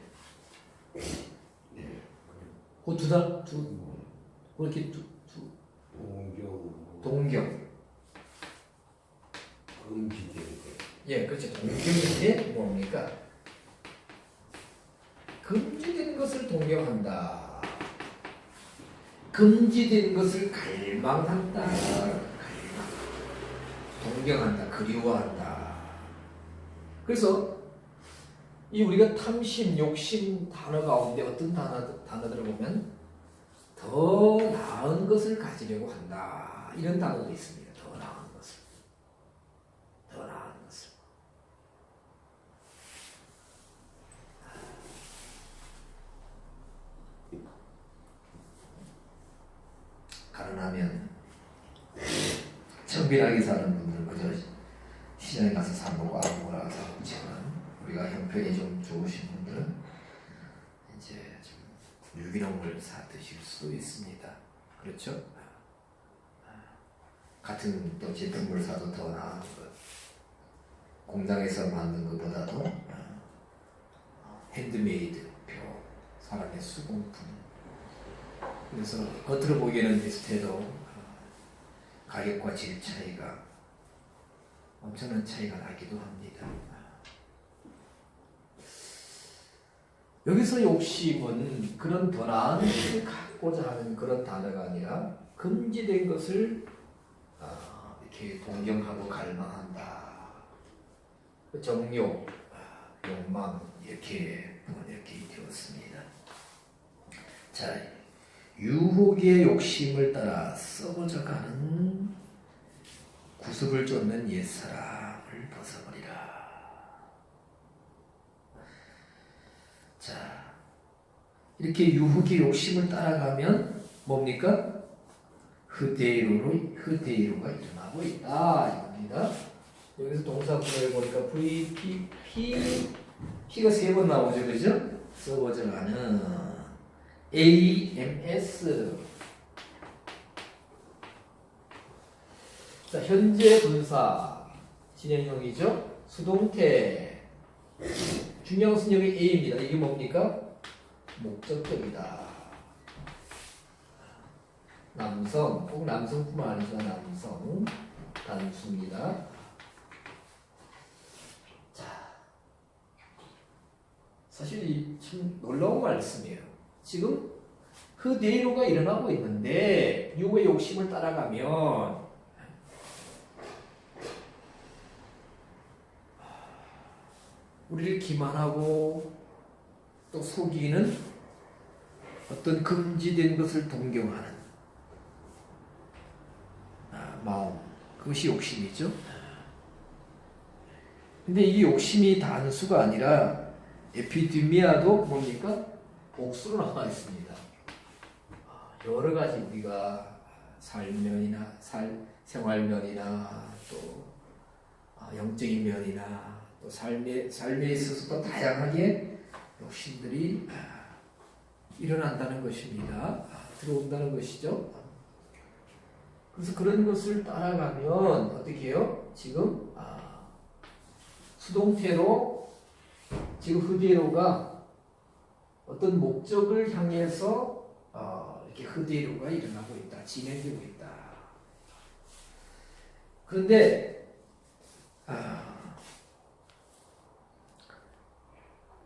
A: 이렇게 동경,
B: 금지된 것,
A: 예, 그렇죠. 동경인데 뭡니까? 금지된 것을 동경한다. 금지된 것을 갈망한다. 동경한다. 그리워한다. 그래서 이 우리가 탐심, 욕심 단어 가운데 어떤 단어들을 보면 더 나은 것을 가지려고 한다. 이런 단어도 있습니다. 더 나은 것을. 더 나은 것을. 가능하면 청빈하게 사는 분들 그저 시장에 가서 사 먹고 아무거나 사 먹지만, 우리가 형편이 좀 좋으신 분들은 이제 좀 유기농을 사 드실 수 있습니다. 그렇죠? 같은 또 제품을 사도 더 나은 것, 공장에서 만든 것보다도 핸드메이드 표, 사람의 수공품. 그래서 겉으로 보기에는 비슷해도 가격과 질 차이가 엄청난 차이가 나기도 합니다. 여기서 욕심은 그런 더 나은 것을 갖고자 하는 그런 단어가 아니라 금지된 것을 이렇게 동경하고 갈망한다. 정욕, 욕망 이렇게 되었습니다. 자, 유혹의 욕심을 따라 썩어져가는 구습을 쫓는 옛사람. 벗어버리라. 자, 이렇게 유혹의 욕심을 따라가면 뭡니까? 흐대로가 일어나고 있다 이겁니다. 여기서 동사 구조를 보니까 P가 3번 나오죠, 그죠? 써보자는 AMS. 자, 현재 분사 진행형이죠. 수동태. 중요한 것은 여기 A입니다. 이게 뭡니까? 목적격이다. 남성, 꼭 남성뿐만 아니지만 남성 단수입니다. 자, 사실 이 참 놀라운 말씀이에요. 지금 흐대로가 일어나고 있는데 유의 욕심을 따라가면 우리를 기만하고 또 속이는 어떤 금지된 것을 동경하는 마음, 그것이 욕심이죠. 근데 이 욕심이 단수가 아니라 에피디미아도 뭡니까? 복수로 나와 있습니다. 여러 가지 우리가 삶면이나 생활면이나 또 영적인 면이나 또 삶에 있어서도 다양하게 욕심들이 일어난다는 것입니다. 들어온다는 것이죠. 그래서 그런 것을 따라가면 어떻게 해요? 지금 수동태로 지금 흐대로가 어떤 목적을 향해서 이렇게 흐대로가 일어나고 있다. 진행되고 있다. 그런데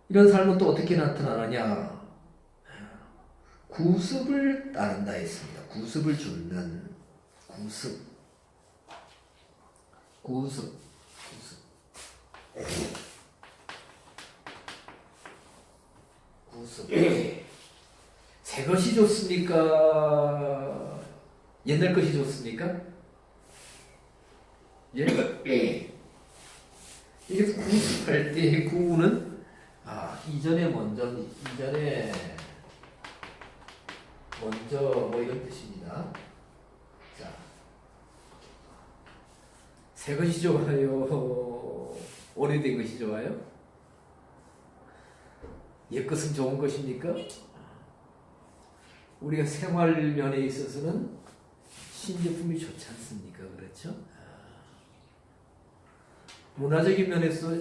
A: 이런 삶은 또 어떻게 나타나느냐? 구습을 따른다 했습니다. 구습을 줍는 구습. 새 것이 좋습니까? 옛날 것이 좋습니까? 예. 이게 구습할 때 구는 이전에 먼저 뭐 이런 뜻입니다. 자, 새 것이 좋아요? 오래된 것이 좋아요? 옛 것은 좋은 것입니까? 우리가 생활면에 있어서는 신제품이 좋지 않습니까? 그렇죠? 문화적인 면에서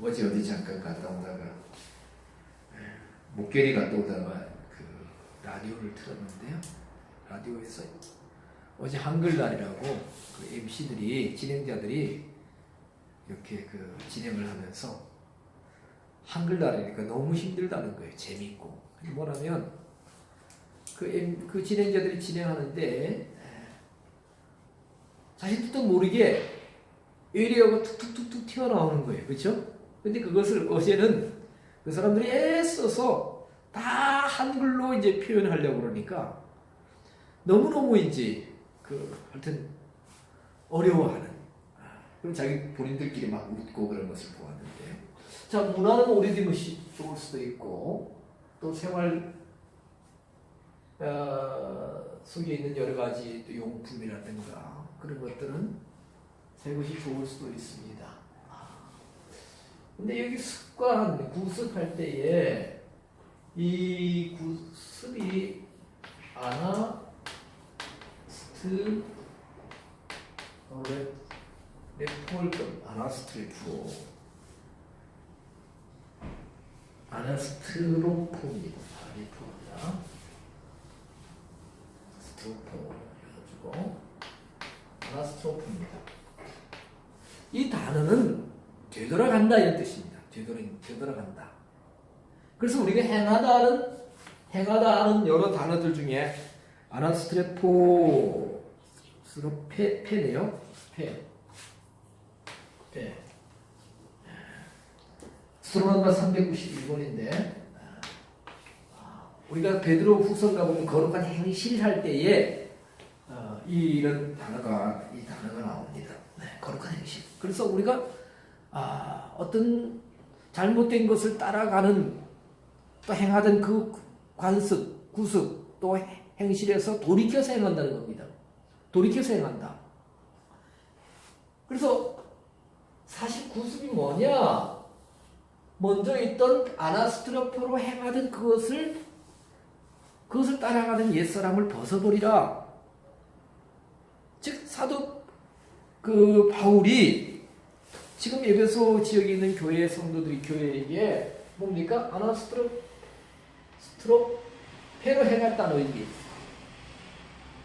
A: 어디 잠깐 갔다 오다가 목결이 갔다 오다가 그 라디오를 틀었는데요. 라디오에서 어제 한글날이라고 그 MC들이 진행자들이 이렇게 그 진행을 하면서 한글날이니까 너무 힘들다는 거예요. 재밌고 뭐라면 그 진행자들이 진행하는데 자신들도 모르게 에리어가 툭툭툭툭 튀어나오는 거예요. 그렇죠? 근데 그것을 어제는 그 사람들이 애써서 다 한글로 이제 표현하려고 그러니까 너무너무 이제 하여튼 어려워하는. 그럼 자기 본인들끼리 막 웃고 그런 것을 보았는데. 자, 문화는 오래된 것이 좋을 수도 있고 또 생활 속에 있는 여러 가지 또 용품이라든가 그런 것들은 새 것이 좋을 수도 있습니다. 근데 여기 습관, 구습할 때에 이 구습이 아나스트로폼입니다. 아나스트로폼입니다. 이 단어는 되돌아간다 이런 뜻입니다. 되돌아간다. 그래서 우리가 행하다 하는 여러 단어들 중에 페네요. 스트로만가 391번인데 우리가 베드로 후서가 보면 거룩한 행실할 때에 이런 단어가 나옵니다. 네, 거룩한 행실. 그래서 우리가 어떤 잘못된 것을 따라가는 또 행하던 그 관습, 구습 또 행실에서 돌이켜서 행한다는 겁니다. 돌이켜서 행한다. 그래서 사실 구습이 뭐냐? 먼저 있던 아나스트로포로 행하던 그것을 따라가는 옛사람을 벗어버리라. 즉 사도 그 바울이 지금 에베소 지역에 있는 교회 성도들이 교회에게 뭡니까? 아나스트로페로 행했다는 의미.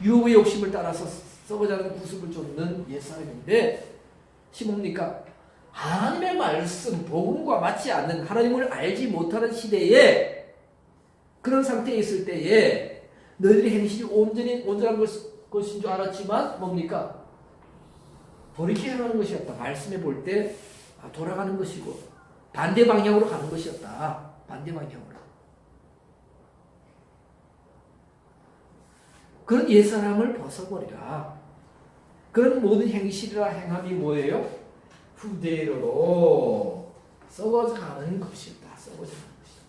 A: 유혹의 욕심을 따라서 썩어자는 구습을 쫓는 옛사람인데 뭡니까? 하나님의 말씀, 복음과 맞지 않는 하나님을 알지 못하는 시대에 그런 상태에 있을 때에 너희들의 행실이 온전한 것인 줄 알았지만 뭡니까? 돌이켜 행하는 것이었다. 말씀해 볼 때 돌아가는 것이고 반대 방향으로 가는 것이었다. 반대 방향으로. 그런 옛사람을 벗어버리라. 그런 모든 행실이라 행함이 뭐예요? 후대로 썩어가는 것이었다. 썩어가는 것이다.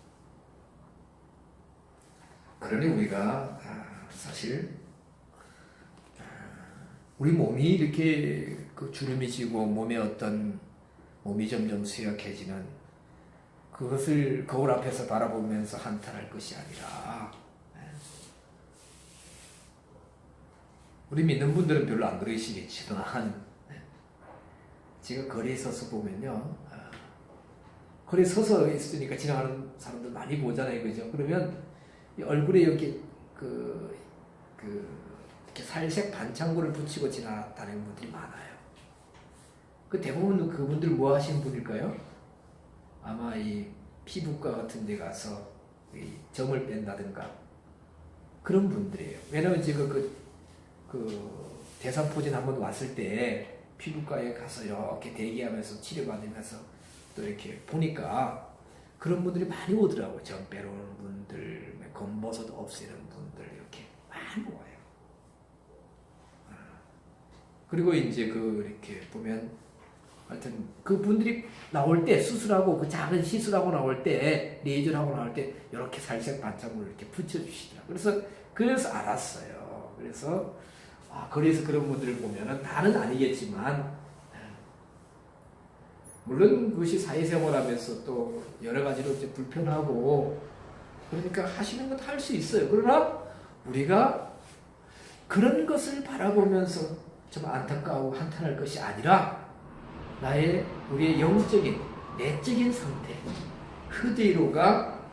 A: 그러니 우리가 사실 우리 몸이 이렇게 그 주름이 지고 몸이 점점 쇠약해지는 그것을 거울 앞에서 바라보면서 한탄할 것이 아니라 우리 믿는 분들은 별로 안 그러시겠지만 제가 거리에 서서 보면요. 거리에 서서 있으니까 지나가는 사람들 많이 보잖아요. 그죠? 그러면 얼굴에 이렇게 이렇게 살색 반창고를 붙이고 지나다니는 분들이 많아요. 그 대부분 그분들 뭐 하시는 분일까요? 아마 이 피부과 같은 데 가서 이 점을 뺀다든가 그런 분들이에요. 왜냐면 제가 대상포진 한번 왔을 때 피부과에 가서 이렇게 대기하면서 치료받으면서 또 이렇게 보니까 그런 분들이 많이 오더라고요. 점 빼놓는 분들, 검버섯 없애는 분들 이렇게 많이 와요. 그리고 이제 이렇게 보면 하여튼 그분들이 나올 때 수술하고 그 작은 시술하고 나올 때 레이저하고 나올 때 이렇게 살색 반창고를 이렇게 붙여주시더라고요. 그래서 알았어요. 그래서 거리에서 그런 분들을 보면은 다는 아니겠지만 물론 그것이 사회생활하면서 또 여러 가지로 이제 불편하고 그러니까 하시는 건 할 수 있어요. 그러나 우리가 그런 것을 바라보면서 좀 안타까워 한탄할 것이 아니라 우리의 영적인 내적인 상태 흐대로가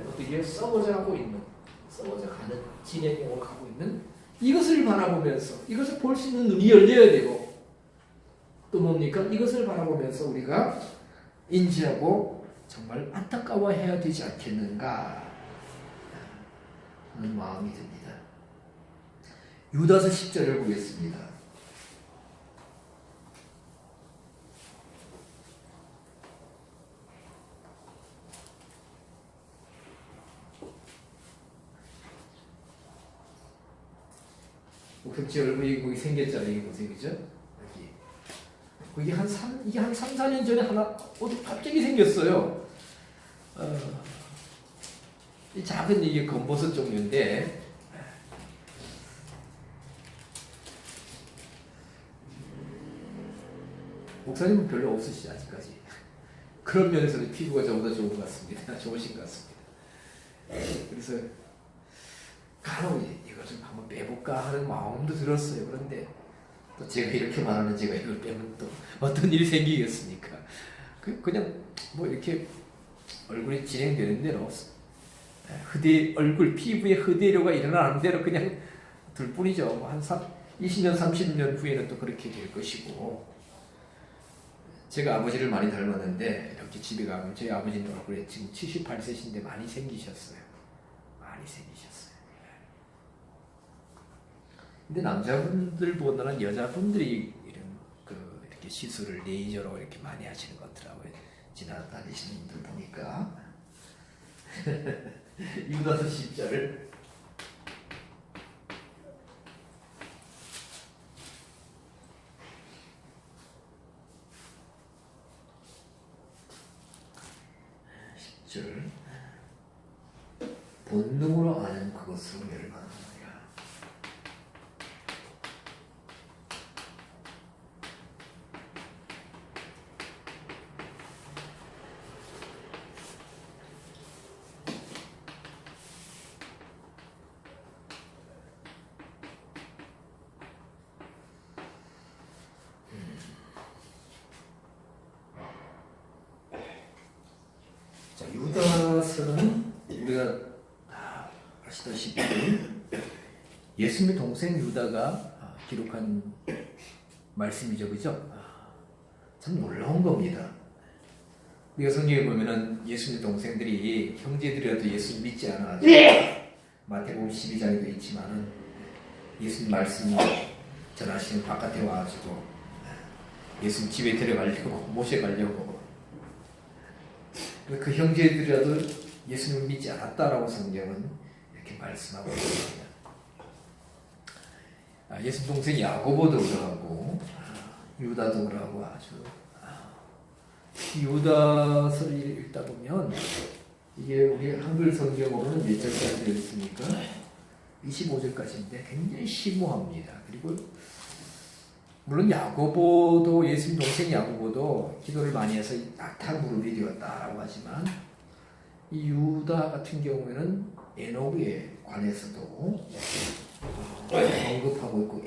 A: 어떻게 썩어져가고 있는 썩어져가는 진행으로 가고 있는 이것을 바라보면서 이것을 볼 수 있는 눈이 열려야 되고 또 뭡니까? 이것을 바라보면서 우리가 인지하고 정말 안타까워해야 되지 않겠는가 하는 마음이 듭니다. 유다서 10절을 보겠습니다. 목적지 얼굴이 거기 생겼잖아요. 이게 보세요. 그죠? 이게 한 3, 4년 전에 갑자기 생겼어요. 이 작은 이게 검버섯 종류인데, 목사님은 별로 없으시죠, 아직까지. 그런 면에서는 피부가 저보다 좋은 것 같습니다. 좋으신 것 같습니다. 그래서, 간혹 이거 좀 한번 빼볼까 하는 마음도 들었어요. 그런데, 또 제가 이렇게 말하는 제가 이걸 빼면 또 어떤 일이 생기겠습니까? 그냥 뭐 이렇게 얼굴이 진행되는 대로 피부의 흡대료가 일어나는 대로 그냥 둘 뿐이죠. 한 20년, 30년 후에는 또 그렇게 될 것이고 제가 아버지를 많이 닮았는데 이렇게 집에 가면 저희 아버지는 얼굴에 지금 78세신데 많이 생기셨어요. 많이 생기셨어요. 근데 남자분들보다는 여자분들이 이렇게 시술을 레이저로 이렇게 많이 하시는 것 같더라고요. 지나다니시는 분들 보니까. 유다서 10절. 6절 본능으로 아는 그것으로 멸망하느니라. 자, 유다서는 우리가 다 아시다시피 예수님의 동생 유다가 기록한 말씀이죠, 그죠? 참 놀라운 겁니다. 우리가 성경에 보면은 예수님의 동생들이 형제들이라도 예수님 믿지 않아 마태복음 12장에도 있지만은 예수님 말씀 전하시는 바깥에 와가지고 예수님 집에 데려가려고 모셔가려고 그 형제들이라도 예수님을 믿지 않았다라고 성경은 이렇게 말씀하고 있습니다. 예수님 동생 야고보도 그러고 유다도 그러고 아주 유다서를 읽다 보면 이게 우리 한글 성경으로는 몇 절까지 되어 있습니까? 25절까지인데 굉장히 심오합니다. 그리고 물론 야고보도 예수님 동생 야고보도 기도를 많이 해서 낙타 무릎이 되었다라고 하지만 이 유다 같은 경우에는 에녹에 관해서도 언급하고 있고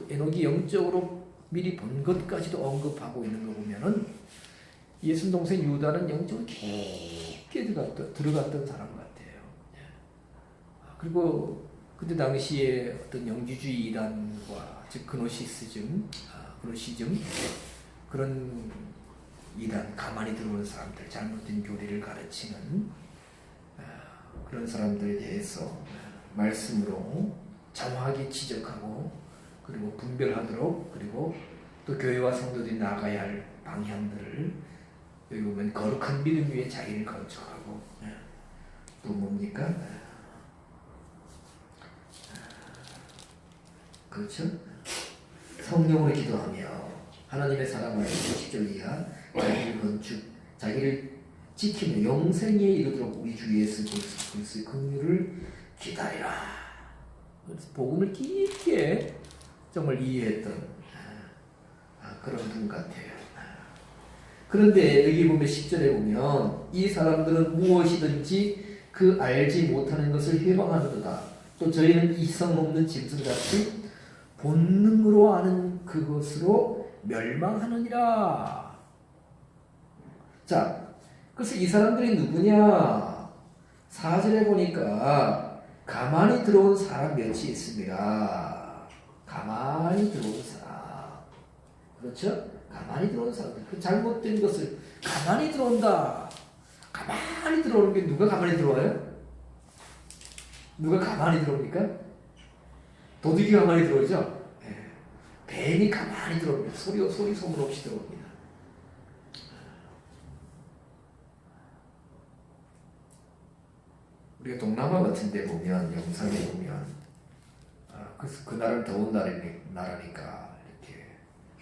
A: 에녹이 영적으로 미리 본 것까지도 언급하고 있는 거 보면은 예수님 동생 유다는 영적으로 깊게 들어갔던 사람 같아요. 그리고 그때 당시에 어떤 영지주의 이단과 즉 그노시즘 그런 이단 가만히 들어오는 사람들 잘못된 교리를 가르치는 그런 사람들에 대해서 말씀으로 정확하게 지적하고 그리고 분별하도록 그리고 또 교회와 성도들이 나가야 할 방향들을 여기 보면 거룩한 믿음 위에 자기를 건축하고 또 뭡니까? 그렇죠? 성령으로 기도하며 하나님의 사랑을 10절 이하 자기를 지키며 영생에 이르도록 우리 주 예수 그리스도의 긍휼을 기다리라. 그래서 복음을 깊게 정말 이해했던 그런 분 같아요. 그런데 여기 보면 10절에 보면 이 사람들은 무엇이든지 그 알지 못하는 것을 회방하는도다. 또 저희는 이성 없는 짐승같이 본능으로 아는 그것으로 멸망하느니라. 자, 그래서 이 사람들이 누구냐? 4절에 보니까 가만히 들어온 사람 몇이 있습니다. 가만히 들어온 사람. 그렇죠? 가만히 들어온 사람들. 그 잘못된 것을 가만히 들어온다. 가만히 들어오는 게 누가 가만히 들어와요? 누가 가만히 들어옵니까? 도둑이 가만히 들어오죠? 네. 뱀이 가만히 들어옵니다. 소리 소문 없이 들어옵니다. 우리가 동남아 같은 데 보면 영상에 보면 그래서 그날은 더운 나라니까 이렇게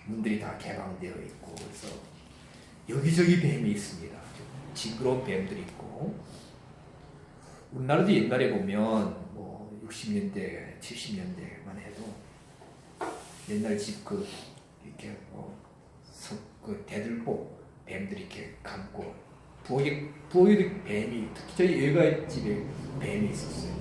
A: 문들이 다 개방되어 있고 그래서 여기저기 뱀이 있습니다. 징그러운 뱀들이 있고 우리나라도 옛날에 보면 60년대, 70년대만 해도 옛날 집 이렇게 그 대들보 뱀들이 이렇게 감고 부엌에도 뱀이 특히 저희 외가 집에 뱀이 있었어요.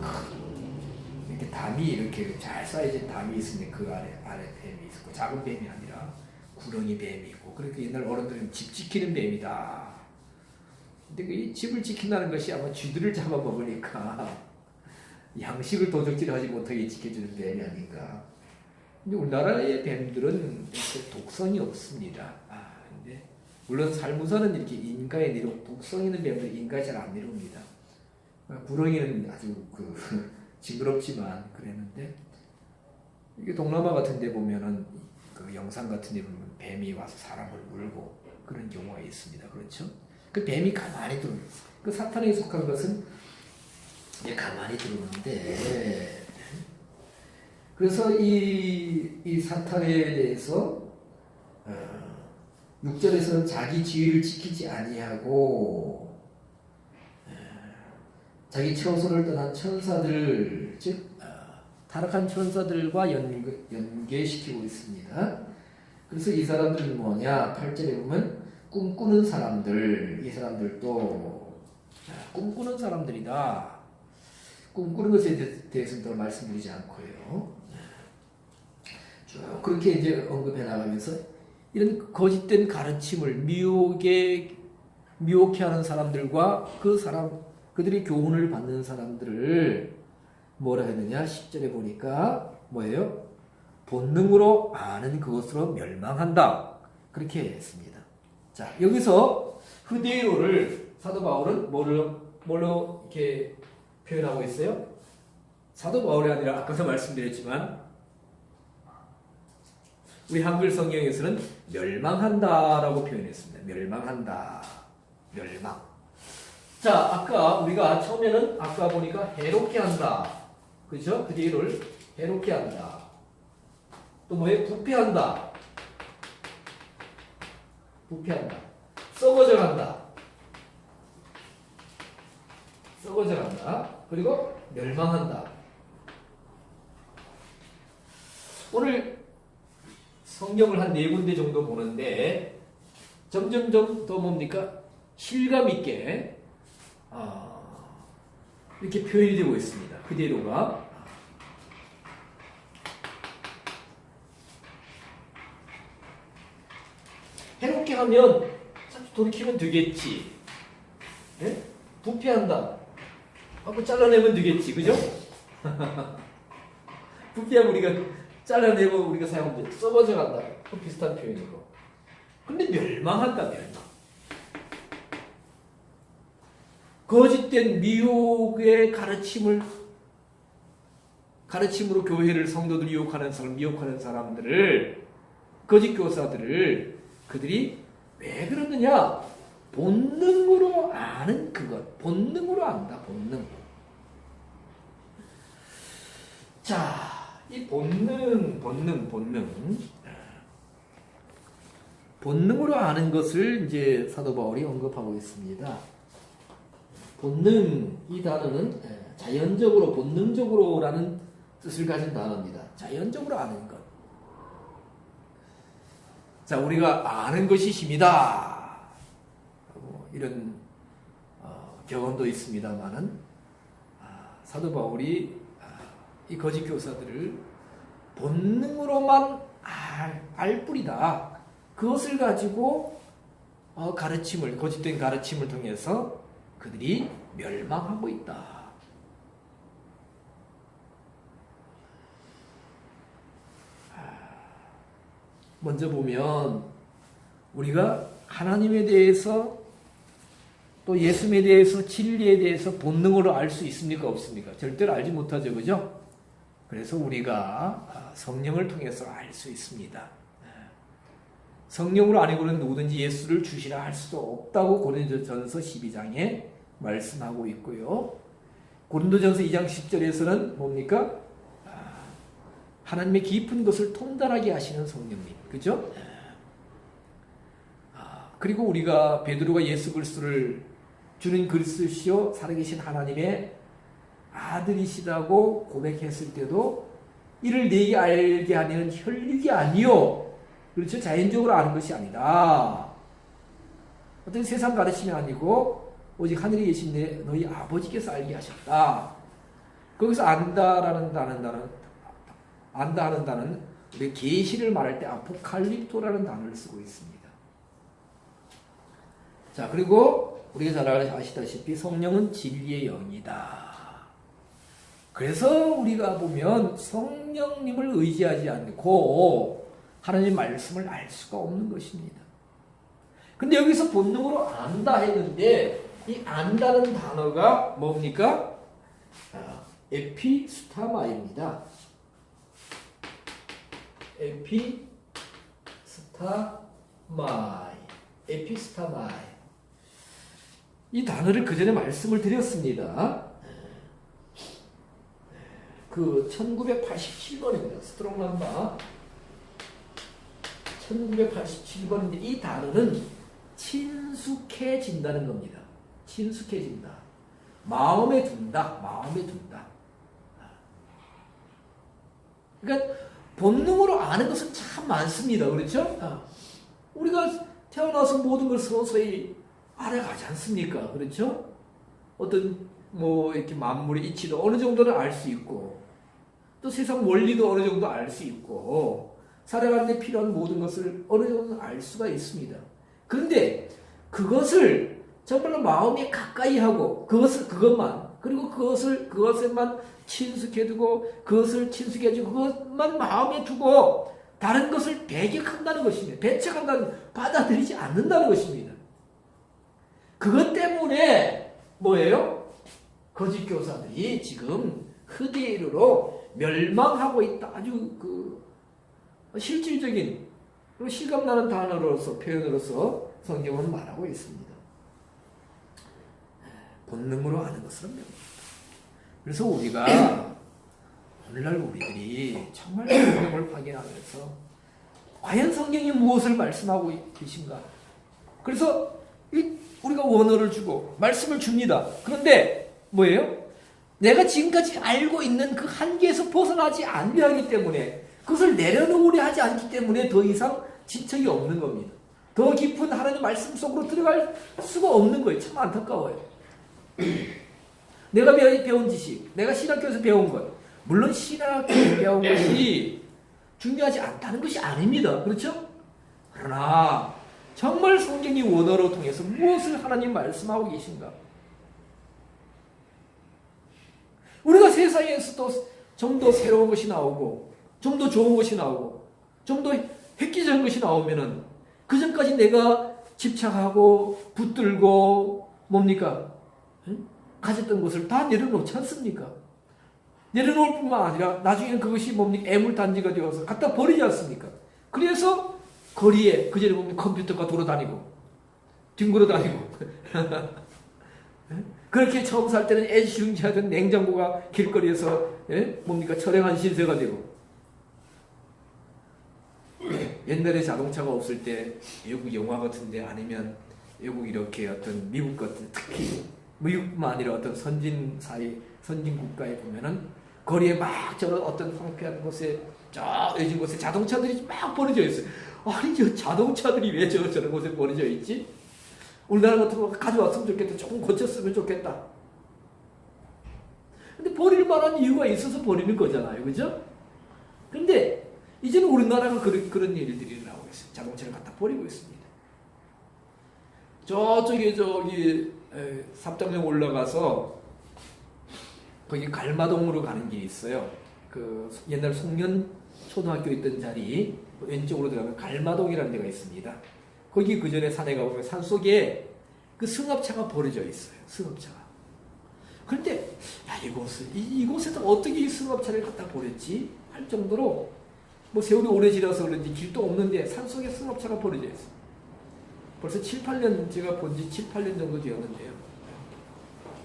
A: 이렇게 담이 이렇게 잘 쌓여진 담이 있으니 그 아래 뱀이 있었고 작은 뱀이 아니라 구렁이 뱀이 있고 그러니까 옛날 어른들은 집 지키는 뱀이다. 근데 이 집을 지킨다는 것이 아마 쥐들을 잡아먹으니까 양식을 도적질하지 못하게 지켜주는 뱀이 아닌가. 근데 우리나라의 뱀들은 독성이 없습니다. 근데 물론 살무사는 이렇게 인가에 내려 독성 있는 뱀들 인가에 잘 안 내려옵니다. 구렁이는 아주 징그럽지만 그랬는데 이게 동남아 같은 데 보면은 그 영상 같은 데 보면 뱀이 와서 사람을 물고 그런 경우가 있습니다. 그렇죠? 그 뱀이 가만히 들어오는 그 사탄에 속한 것은 가만히 들어오는데 그래서 이 사탄에 대해서 6절에서는 자기 지위를 지키지 아니하고 자기 처소를 떠난 천사들, 즉 타락한 천사들과 연계시키고 있습니다. 그래서 이 사람들은 뭐냐? 8절에 보면 꿈꾸는 사람들, 이 사람들도 꿈꾸는 사람들이다. 꿈꾸는 것에 대해서는 더 말씀드리지 않고요. 쭉 그렇게 이제 언급해 나가면서 이런 거짓된 가르침을 미혹해 하는 사람들과 그들이 교훈을 받는 사람들을 뭐라 했느냐? 10절에 보니까 뭐예요? 본능으로 아는 그것으로 멸망한다. 그렇게 했습니다. 자, 여기서 후데이로를 사도 바울은 뭘로 이렇게 표현하고 있어요? 사도 바울이 아니라 아까도 말씀드렸지만 우리 한글 성경에서는 멸망한다라고 표현했습니다. 멸망한다. 멸망. 자, 아까 우리가 처음에는 아까 보니까 해롭게 한다. 그죠? 후데이로를 해롭게 한다. 또 뭐예요? 부패한다. 부패한다. 썩어져 간다. 썩어져 간다. 그리고 멸망한다. 오늘 성경을 한 4군데 정도 보는데 점점점 더 뭡니까? 실감 있게 이렇게 표현이 되고 있습니다. 그대로가. 해롭게 하면 돌이키면 되겠지. 네? 부패한다. 하고 잘라내면 되겠지. 그죠? 부패하면 우리가 잘라내고 우리가 사용하면 돼. 썩어져 간다. 그 비슷한 표현이고. 근데 멸망한다. 멸망. 거짓된 미혹의 가르침으로 교회를 성도들 미혹하는 사람들을 거짓 교사들을 그들이 왜 그러느냐? 본능으로 아는 그것. 본능으로 안다. 본능. 자, 이 본능으로 아는 것을 이제 사도 바울이 언급하고 있습니다. 본능, 이 단어는 자연적으로, 본능적으로라는 뜻을 가진 단어입니다. 자연적으로 아는 것. 자, 우리가 아는 것이 힘이다. 이런 격언도 있습니다만은 사도 바울이 이 거짓 교사들을 본능으로만 알 뿐이다. 그것을 가지고 거짓된 가르침을 통해서 그들이 멸망하고 있다. 먼저 보면 우리가 하나님에 대해서 또 예수님에 대해서 진리에 대해서 본능으로 알 수 있습니까? 없습니까? 절대로 알지 못하죠. 그죠? 그래서 우리가 성령을 통해서 알 수 있습니다. 성령으로 아니고는 누구든지 예수를 주시라 할 수도 없다고 고린도전서 12장에 말씀하고 있고요. 고린도전서 2장 10절에서는 뭡니까? 하나님의 깊은 것을 통달하게 하시는 성령님. 그죠? 그리고 우리가 베드로가 예수 그리스도를 주는 그리스도시요 살아계신 하나님의 아들이시라고 고백했을 때도 이를 내게 알게 하는 혈육이 아니요. 그렇죠? 자연적으로 아는 것이 아니다. 어떤 세상 가르침이 아니고 오직 하늘에 계신 너희 아버지께서 알게 하셨다. 거기서 안다라는 단어는 우리 계시를 말할 때 아포칼립토라는 단어를 쓰고 있습니다. 자, 그리고 우리가 잘 아시다시피 성령은 진리의 영이다. 그래서 우리가 보면 성령님을 의지하지 않고 하나님 말씀을 알 수가 없는 것입니다. 근데 여기서 본능으로 안다 했는데 이 안다는 단어가 뭡니까? 에피스타마입니다. 에피스타마이. 이 단어를 그 전에 말씀을 드렸습니다. 그 1987번입니다. 스트롱 넘버 1987번인데 이 단어는 친숙해진다는 겁니다. 친숙해진다. 마음에 둔다. 마음에 둔다. 그러니까 본능으로 아는 것은 참 많습니다. 그렇죠? 우리가 태어나서 모든 걸 서서히 알아가지 않습니까? 그렇죠? 어떤 뭐 이렇게 만물의 이치도 어느 정도는 알 수 있고 또 세상 원리도 어느 정도 알 수 있고 살아가는 데 필요한 모든 것을 어느 정도 알 수가 있습니다. 그런데 그것을 정말로 마음에 가까이 하고 그것만 그리고 그것에만 친숙해 두고 그것을 친숙해 주고 그것만 마음에 두고 다른 것을 배격한다는 것입니다. 배척한다는 받아들이지 않는다는 것입니다. 그것 때문에 뭐예요? 거짓 교사들이 지금 흐대이르로 멸망하고 있다. 아주 실질적인 그리고 실감나는 단어로서 표현으로서 성경은 말하고 있습니다. 본능으로 아는 것은 명입니다. 그래서 우리가 오늘날 우리들이 정말 성경을 확인하면서 과연 성경이 무엇을 말씀하고 계신가? 그래서 우리가 원어를 주고 말씀을 줍니다. 그런데 뭐예요? 내가 지금까지 알고 있는 그 한계에서 벗어나지 않게 때문에 그것을 내려놓으려 하지 않기 때문에 더 이상 진척이 없는 겁니다. 더 깊은 하나님의 말씀 속으로 들어갈 수가 없는 거예요. 참 안타까워요. 내가 배운 지식, 내가 신학교에서 배운 것, 물론 신학교에서 배운 것이 중요하지 않다는 것이 아닙니다. 그렇죠? 그러나 정말 성경이 원어로 통해서 무엇을 하나님 말씀하고 계신가? 우리가 세상에서도 좀 더 새로운 것이 나오고 좀 더 좋은 것이 나오고 좀 더 획기적인 것이 나오면은 그 전까지 내가 집착하고 붙들고 뭡니까? 가졌던 것을 다 내려놓지 않습니까? 내려놓을 뿐만 아니라 나중에는 그것이 뭡니까? 애물단지가 되어서 갖다 버리지 않습니까? 그래서 거리에 그전에 보면 컴퓨터가 돌아다니고 뒹굴어다니고 그렇게 처음 살 때는 애지중지하던 냉장고가 길거리에서 뭡니까? 철행한 신세가 되고 옛날에 자동차가 없을 때 외국 영화 같은데 아니면 외국 이렇게 어떤 미국 같은 특히 미국뿐만 아니라 어떤 선진 국가에 보면은 거리에 막 저런 어떤 황폐한 곳에 저 외진 곳에 자동차들이 막 버려져 있어요. 아니 저 자동차들이 왜 저런 곳에 버려져 있지? 우리나라 같은 거 가져왔으면 좋겠다. 조금 고쳤으면 좋겠다. 근데 버릴 만한 이유가 있어서 버리는 거잖아요. 그죠? 근데 이제는 우리나라가 그런 일들이 나오고 있어요. 자동차를 갖다 버리고 있습니다. 저쪽에 저기 삽장령 올라가서 거기 갈마동으로 가는 길이 있어요. 그 옛날 송년 초등학교 있던 자리 왼쪽으로 들어가면 갈마동이라는 데가 있습니다. 거기 그 전에 산에 가보면 산 속에 그 승합차가 버려져 있어요. 승합차가. 그런데 야 이곳에도 어떻게 이 승합차를 갖다 버렸지? 할 정도로 뭐 세월이 오래 지나서 그런지 길도 없는데 산속에 승합차가 버려져 있어요. 벌써 7, 8년 제가 본 지 7, 8년 정도 되었는데요.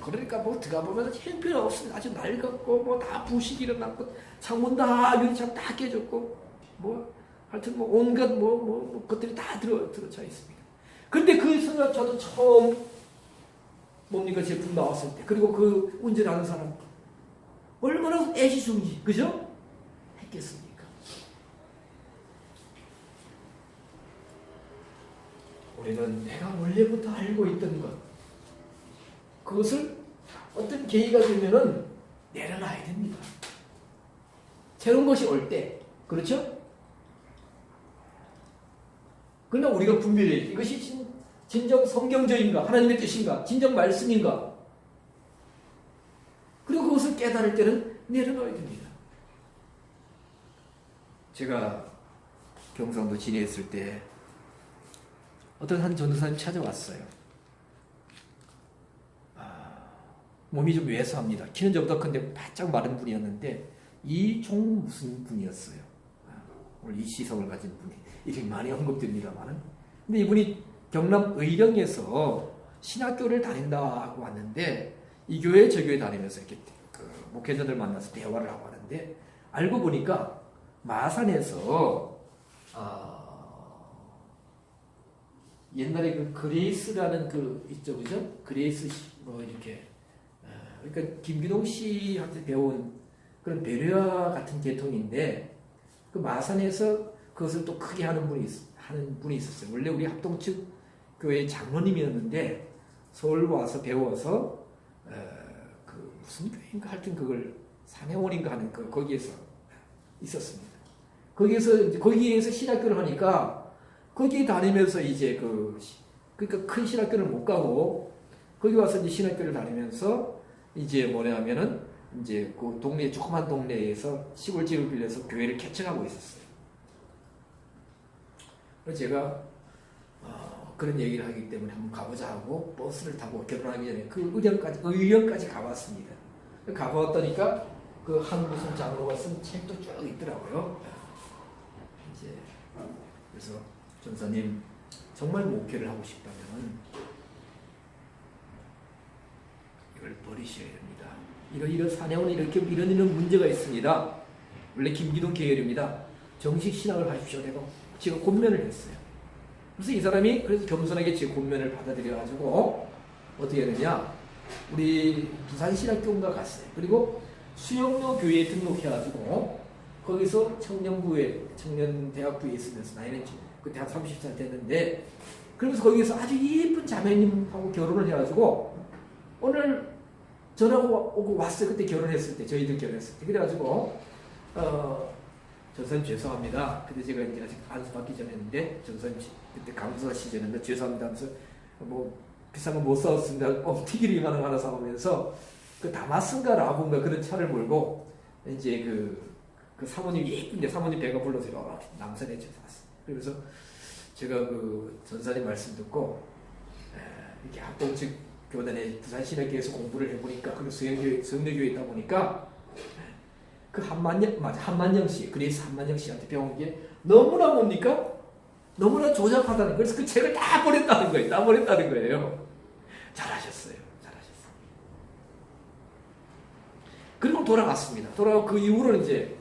A: 그러니까 뭐 들어가보면 형편없습니다. 아주 낡았고 뭐 다 부식이 일어났고 창문 다 유리창 다 깨졌고 뭐 하여튼 뭐 온갖 뭐 것들이 다 들어차 있습니다. 근데 그 승합차도 처음 뭡니까 제품 나왔을 때 그리고 그 운전하는 사람 얼마나 애지중지 그죠? 했겠습니까? 우리는 내가 원래부터 알고 있던 것 그것을 어떤 계기가 되면은 내려놔야 됩니다. 새로운 것이 올 때 그렇죠? 그러나 우리가 분별해야 돼. 이것이 진정 성경적인가 하나님의 뜻인가 진정 말씀인가 그리고 그것을 깨달을 때는 내려놔야 됩니다. 제가 경상도 진해에 있을 때 어떤 한 전도사님 찾아왔어요. 몸이 좀 왜소합니다. 키는 저보다 큰데 바짝 마른 분이었는데 이종 무슨 분이었어요. 오늘 이시성을 가진 분이 이렇게 많이 언급됩니다만은 근데 이분이 경남 의령에서 신학교를 다닌다고 왔는데 이 교회 저 교회 다니면서 이렇게 그 목회자들 만나서 대화를 하고 하는데 알고 보니까 마산에서 옛날에 그 그레이스라는 그 있죠, 그죠? 그레이스 뭐 이렇게 그러니까 김기동 씨한테 배운 그런 배려와 같은 계통인데 그 마산에서 그것을 또 크게 하는 분이 있었어요. 원래 우리 합동측 교회 장로님이었는데 서울 와서 배워서 그 무슨 교회인가 하여튼 그걸 산해원인가 하는 그 거기에서 있었습니다. 거기에서 신학교를 하니까 거기 다니면서 이제 그러니까 큰 신학교를 못 가고 거기 와서 이제 신학교를 다니면서 이제 뭐냐면은 이제 그 동네 조그만 동네에서 시골집을 빌려서 교회를 개척하고 있었어요. 그래서 제가 그런 얘기를 하기 때문에 한번 가보자 하고 버스를 타고 결혼하기 전에 그 의령까지 가봤습니다. 가봤더니까 그 한 무슨 장로가 쓴 책도 쭉 있더라고요. 이제 그래서 전사님 정말 목회를 하고 싶다면 이걸 버리셔야 됩니다. 이런 사내원은 이런 문제가 있습니다. 원래 김기동 계열입니다. 정식 신학을 하십시오. 제가 권면을 했어요. 그래서 이 사람이 그래서 겸손하게 제 권면을 받아들여가지고 어떻게 했느냐, 우리 부산신학교인가 갔어요. 그리고 수영로 교회에 등록해가지고 거기서 청년대학부에 있으면서 나이는 그때 한 30살 됐는데 그러면서 거기서 아주 예쁜 자매님하고 결혼을 해가지고 오늘 전화가 오고 왔어요. 그때 결혼했을 때, 저희들 결혼했을 때. 그래가지고 전사님 죄송합니다. 근데 제가 이제 아직 안수 받기 전이었는데 전사님 그때 강사 시절인데 죄송합니다 하면서 뭐 비싼 거 못 사왔습니다. 튀기를 이만한 거 하나 사오면서 그 다마스인가 라군가 그런 차를 몰고 이제 그 사모님이 예쁜데 사모님 배가 불러서 남산에 샀어요. 그러면서 제가 그 전사님 말씀 듣고 이렇게 합동측 교단에 부산신학교에서 공부를 해보니까 그리고 성내교회에 있다 보니까 그 한만영 씨, 그래서 한만영 씨한테 배운 게 너무나 뭡니까? 너무나 조잡하다는 거예요. 그래서 그 책을 다 버렸다는 거예요. 잘하셨어요. 그리고 돌아갔습니다. 돌아가고 그 이후로는 이제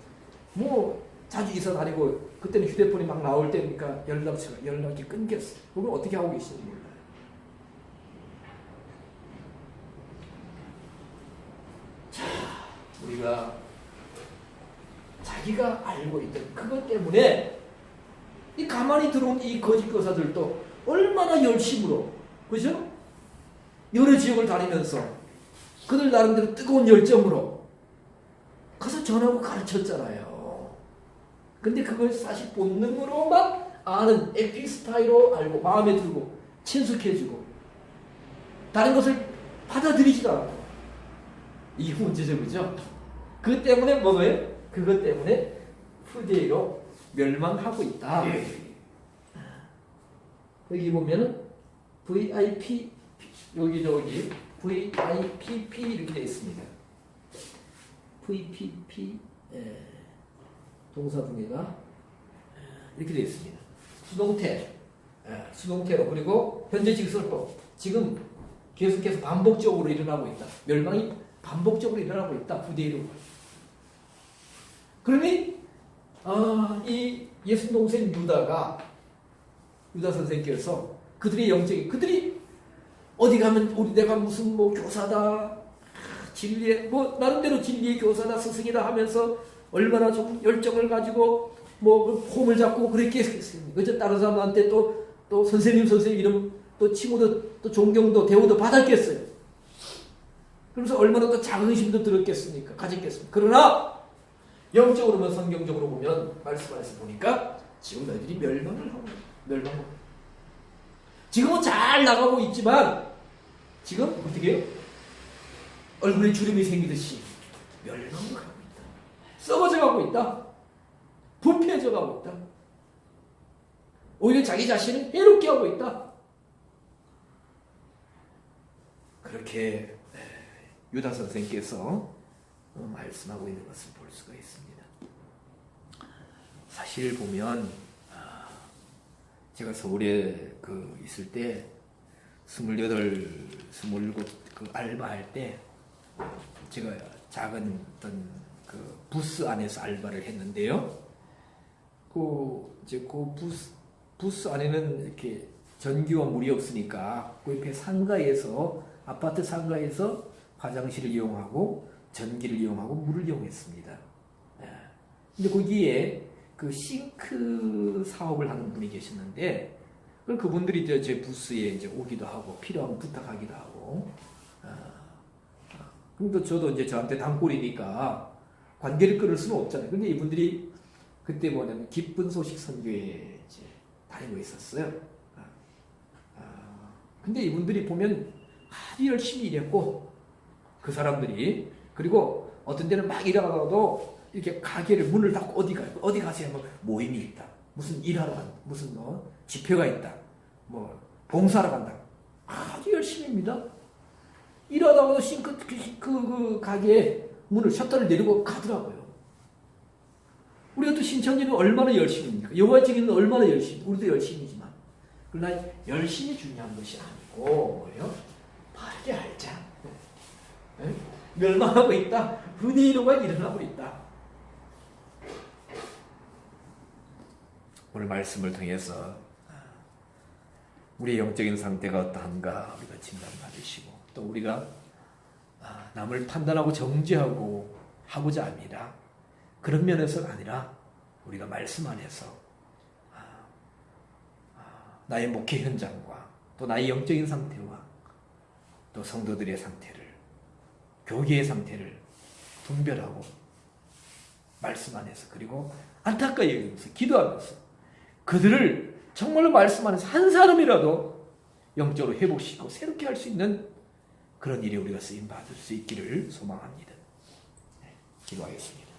A: 뭐 자주 이사 다니고 그때는 휴대폰이 막 나올 때니까 연락이 끊겼어요. 그걸 어떻게 하고 계시는지 몰라요. 자, 우리가 자기가 알고 있던 그것 때문에 이 가만히 들어온 이 거짓 교사들도 얼마나 열심으로, 그죠? 여러 지역을 다니면서 그들 나름대로 뜨거운 열정으로 가서 전하고 가르쳤잖아요. 근데 그걸 사실 본능으로만 아는 에피스타일로 알고 마음에 들고 친숙해지고 다른 것을 받아들이지도 않고 이게 문제죠, 그죠? 그 때문에 뭐예요? 그것 때문에 후대로 멸망하고 있다. 여기 보면은 VIP 여기 VIPP 이렇게 되어 있습니다. VPP 동사 등에가 이렇게 되어 있습니다. 수동태로 그리고 현재 직설법 지금 계속해서 반복적으로 일어나고 있다. 멸망이 반복적으로 일어나고 있다. 후대로. 그러니 이 예수 동생 유다 선생께서 그들이 어디 가면 내가 무슨 뭐 교사다, 진리의 뭐 나름대로 진리의 교사다, 스승이다 하면서 얼마나 좀 열정을 가지고 뭐 폼을 잡고 그렇게 했겠습니까? 그저 다른 사람한테 또 선생님 이름 또 칭호도 또 존경도 대우도 받았겠어요. 그러면서 얼마나 또 자긍심도 들었겠습니까? 가졌겠습니까? 그러나 영적으로만 성경적으로 보면 말씀에서 보니까 지금 너희들이 멸망하고 지금은 잘 나가고 있지만 지금 어떻게 해요? 얼굴에 주름이 생기듯이 멸망을 하고 있다. 썩어져 가고 있다. 부패해져 가고 있다. 오히려 자기 자신을 해롭게 하고 있다. 그렇게 유다 선생께서 말씀하고 있는 것을 볼 수가 있습니다. 사실 보면 제가 서울에 있을 때 27 그 알바할 때 제가 작은 어떤 부스 안에서 알바를 했는데요. 부스 안에는 이렇게 전기와 물이 없으니까 그 옆에 상가에서 아파트 상가에서 화장실을 이용하고 전기를 이용하고 물을 이용했습니다. 근데 거기에 그 싱크 사업을 하는 분이 계셨는데 그분들이 이제 제 부스에 이제 오기도 하고 필요하면 부탁하기도 하고 그럼 저도 이제 저한테 단골이니까 관계를 끊을 수는 없잖아요. 근데 이분들이 그때 뭐냐면 기쁜 소식 선교에 이제 다니고 있었어요. 근데 이분들이 보면 아주 열심히 일했고 그 사람들이 그리고 어떤 데는 막 일하다가도 이렇게 가게를 문을 닫고 어디 가세요? 뭐 모임이 있다. 무슨 일하러 간다. 무슨 뭐 집회가 있다. 뭐 봉사하러 간다. 아주 열심히입니다. 일하다가도 그 가게에 문을 셔터를 내리고 가더라고요. 우리가 또 신천지는 얼마나 열심입니까? 여호와의 얼마나 열심히, 우리도 열심이지만 그러나 열심히 중요한 것이 아니고 뭐예요? 바르게 알자. 네? 멸망하고 있다. 흔히 이루만 일어나고 있다. 오늘 말씀을 통해서 우리의 영적인 상태가 어떠한가 우리가 진단받으시고 또 우리가 남을 판단하고 정죄하고 하고자 합니다. 그런 면에서가 아니라 우리가 말씀 안에서 나의 목회 현장과 또 나의 영적인 상태와 또 성도들의 상태를 교계의 상태를 분별하고 말씀 안에서 그리고 안타까이 여기면서 기도하면서 그들을 정말로 말씀 안에서 한 사람이라도 영적으로 회복시키고 새롭게 할 수 있는 그런 일에 우리가 쓰임 받을 수 있기를 소망합니다. 네, 기도하겠습니다.